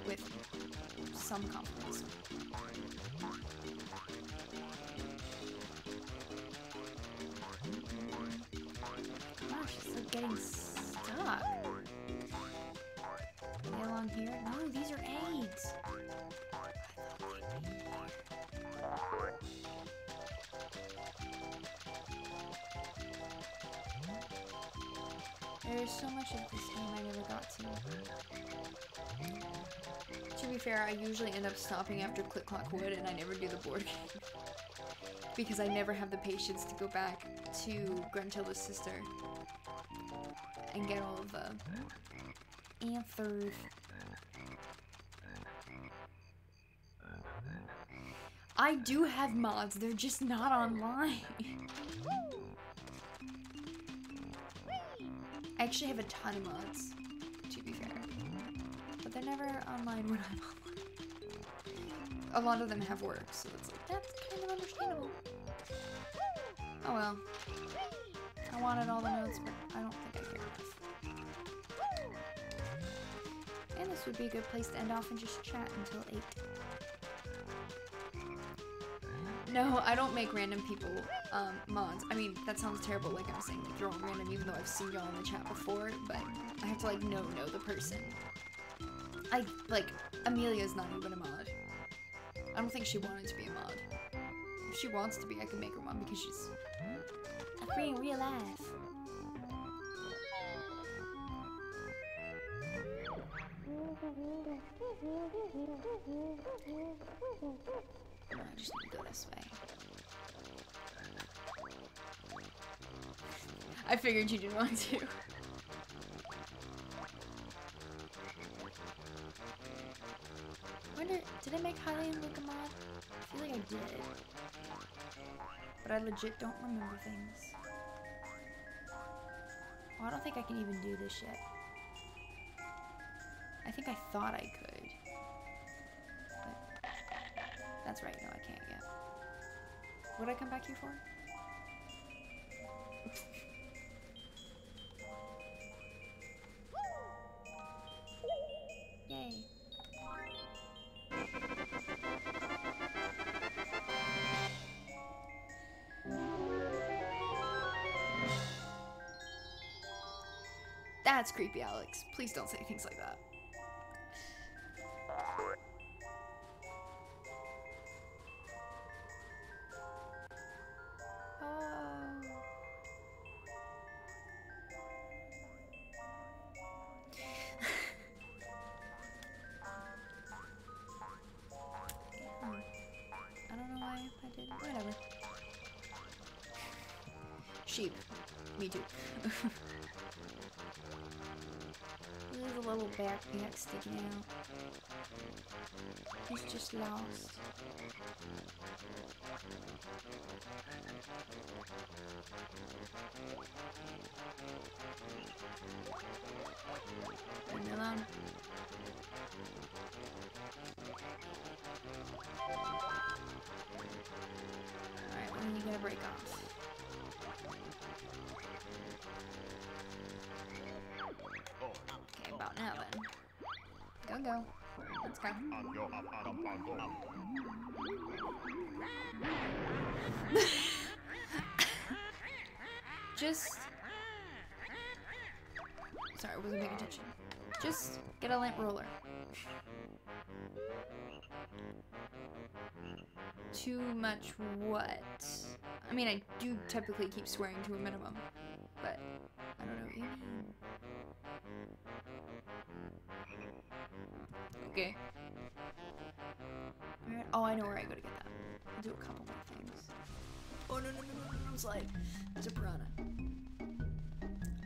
with some confidence. Gosh, it's like getting stuck. Are they along here? No, these are eggs. There's so much of this game I never got to. To be fair, I usually end up stopping after Click Clock Wood and I never do the board game. Because I never have the patience to go back to Gruntilda's sister and get all of the answers. I do have mods, they're just not online. I actually have a ton of mods, to be fair. But they're never online when I'm online. A lot of them have work, so it's like, that's kind of understandable. Oh well. I wanted all the notes, but I don't think I care enough. And this would be a good place to end off and just chat until 8. No, I don't make random people mods. I mean, that sounds terrible, like I'm saying, like, you're all random, even though I've seen y'all in the chat before, but I have to, like, know the person. Like, Amelia's not even a mod. I don't think she wanted to be a mod. If she wants to be, I can make her mod because she's a free in real life. No, I just need to go this way. I figured you didn't want to. Wonder, did I make Hylian look a mod? I feel like I did. But I legit don't remember things. Oh, I don't think I can even do this yet. I think I thought I could. But that's right, no, I can't yet. What'd I come back here for? Yay. That's creepy, Alex. Please don't say things like that. I don't know why I did. Whatever. Sheep. Me too. There's a little backpack sticking out. He's just lost. Leave me alone. Alright, when are you gonna break off? Okay, about now then. Go. Let's go. Just... Sorry, I wasn't paying attention. Just get a lamp roller. Too much what? I mean, I do typically keep swearing to a minimum, but I don't know what you mean. Okay. Alright. Oh, I know where I go to get that. I'll do a couple more things. Oh, no, no, no, no, no, no, slide. There's a piranha.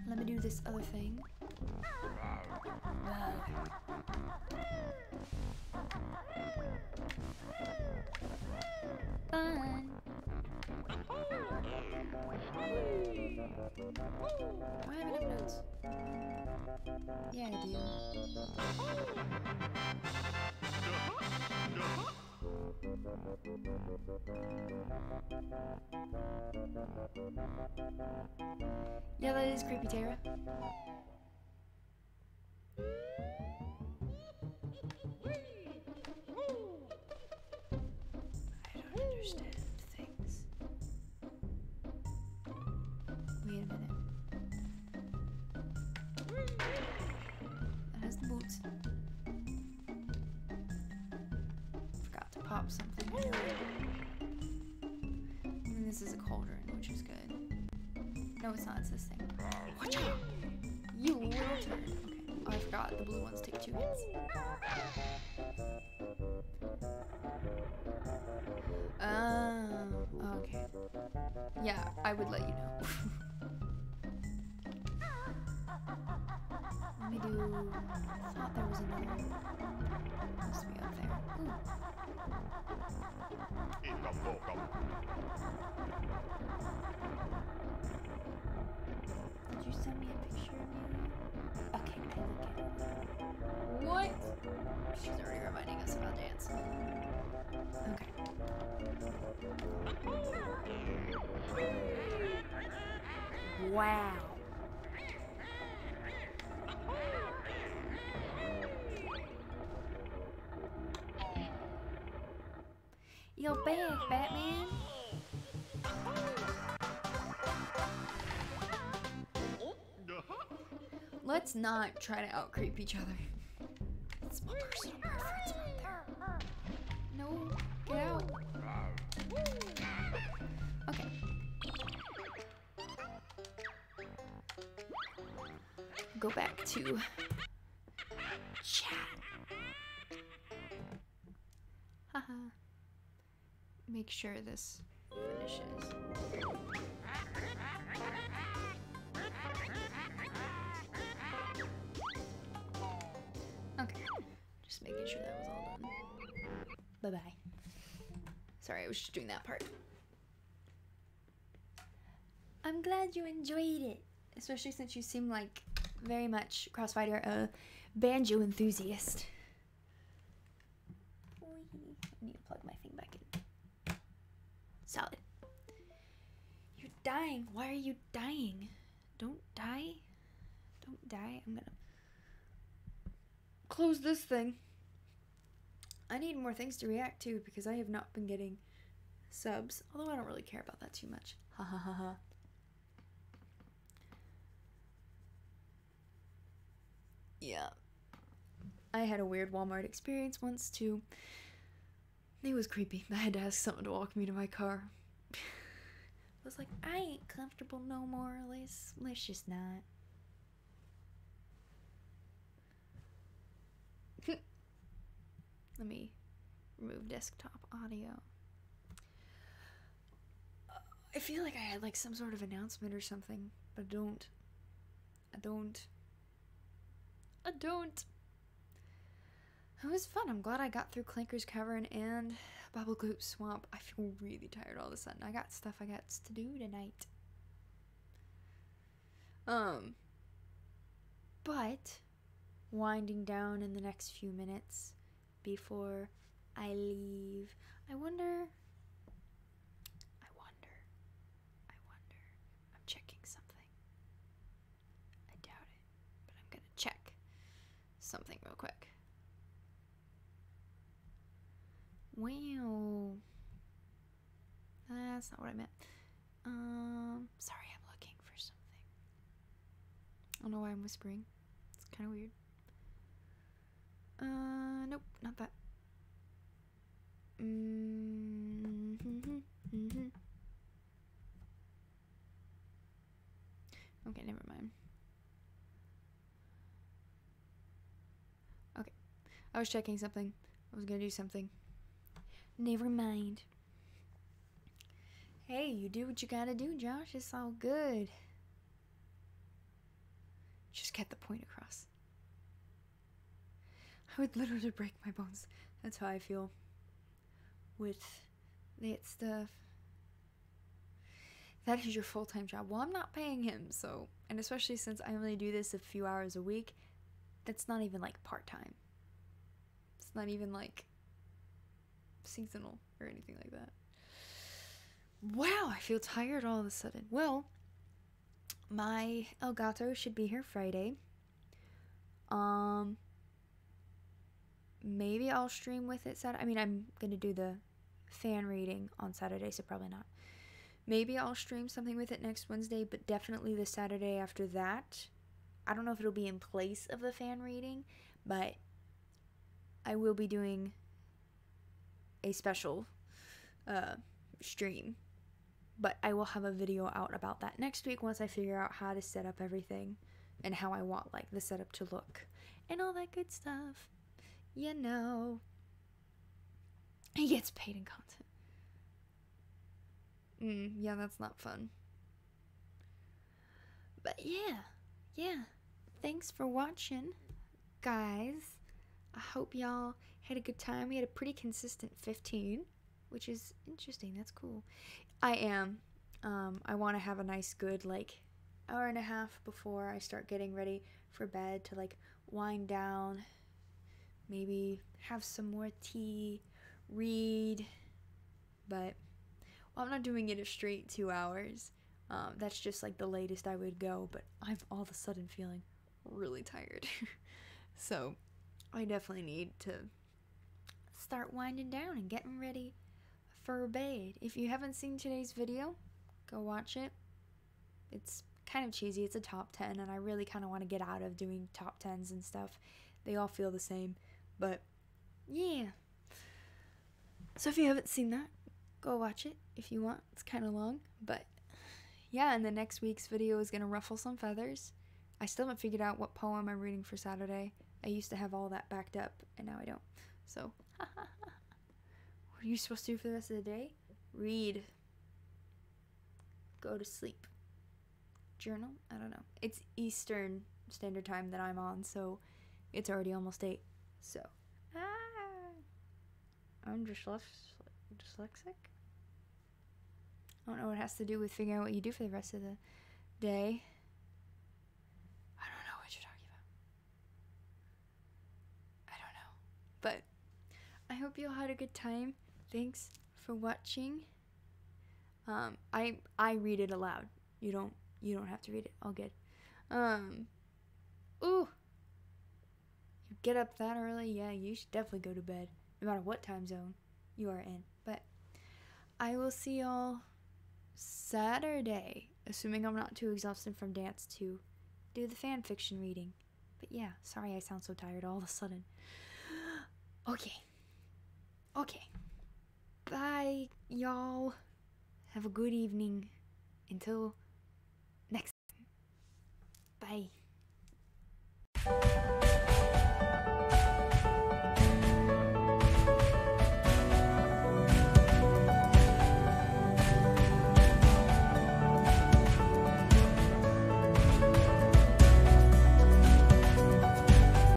Let me do this other thing. Fun. Do I have enough notes? Yeah, I do. Yeah, that is creepy, Tara. I don't understand things. Wait a minute. That has the boots. Forgot to pop something. And this is a cauldron, which is good. No, it's not. It's this thing. Watch out! You little turd. Okay. Oh, I forgot. The blue ones take 2 hits. Okay. Yeah, I would let you know. Let me do... I thought there was another... Must be up there. Ooh. Did you send me a picture of you? Okay, I look at it. What? She's already reminding us about dance. Okay. Wow. You're back, Batman. Let's not try to out-creep each other. It's my personal preference right there. No, get out. Okay. Go back to chat. Haha. Make sure this finishes. Okay, just making sure that was all done. Bye-bye. Sorry, I was just doing that part. I'm glad you enjoyed it, especially since you seem like very much Crossfighter, a banjo enthusiast. I need to plug my thing back in. Solid. You're dying. Why are you dying? Don't die. Don't die. I'm gonna close this thing. I need more things to react to because I have not been getting subs. Although I don't really care about that too much. Ha ha ha ha. Yeah. I had a weird Walmart experience once too. It was creepy. I had to ask someone to walk me to my car. I was like, I ain't comfortable no more. Let's just not. Let me remove desktop audio. I feel like I had like some sort of announcement or something, but I don't. It was fun. I'm glad I got through Clanker's Cavern and Bubblegloop Swamp. I feel really tired all of a sudden. I got stuff I got to do tonight. But winding down in the next few minutes before I leave, I wonder. I'm checking something. I doubt it, but I'm gonna check something real quick. Wow. That's not what I meant. Sorry, I'm looking for something. I don't know why I'm whispering. It's kind of weird. Nope, not that. Okay, never mind. Okay, I was checking something. I was gonna do something. Never mind. Hey, you do what you gotta do, Josh. It's all good. Just get the point across. I would literally break my bones. That's how I feel with that stuff. That is your full-time job. Well, I'm not paying him, so, and especially since I only do this a few hours a week, that's not even like part-time. It's not even like seasonal or anything like that. Wow, I feel tired all of a sudden. Well, my Elgato should be here Friday. Maybe I'll stream with it Saturday. I mean, I'm gonna do the fan reading on Saturday, so probably not. Maybe I'll stream something with it next Wednesday, but definitely the Saturday after that. I don't know if it'll be in place of the fan reading, but I will be doing a special stream. But I will have a video out about that next week once I figure out how to set up everything and how I want like the setup to look and all that good stuff. You know. He gets paid in content. Yeah, that's not fun. But yeah. Thanks for watching, guys. I hope y'all had a good time. We had a pretty consistent 15, which is interesting. That's cool. I am. I want to have a nice, good, like, hour and a half before I start getting ready for bed to, like, wind down. Maybe have some more tea, read. But, well, I'm not doing it a straight 2 hours. That's just, like, the latest I would go. But I'm all of a sudden feeling really tired. So, I definitely need to start winding down and getting ready for bed. If you haven't seen today's video, go watch it. It's kind of cheesy. It's a top 10, and I really kind of want to get out of doing top 10s and stuff. They all feel the same, but yeah. So if you haven't seen that, go watch it if you want. It's kind of long, but yeah, and the next week's video is going to ruffle some feathers. I still haven't figured out what poem I'm reading for Saturday. I used to have all that backed up, and now I don't. So, what are you supposed to do for the rest of the day? Read. Go to sleep. Journal? I don't know. It's Eastern Standard Time that I'm on, so it's already almost 8. So, I'm dyslexic. I don't know what it has to do with figuring out what you do for the rest of the day. I don't know what you're talking about. I don't know. But I hope you all had a good time. Thanks for watching. I read it aloud. You don't have to read it. All good. Ooh. You get up that early? Yeah, you should definitely go to bed. No matter what time zone you are in. But I will see y'all Saturday, assuming I'm not too exhausted from dance to do the fan fiction reading. But yeah, sorry I sound so tired all of a sudden. Okay. Bye, y'all. Have a good evening. Until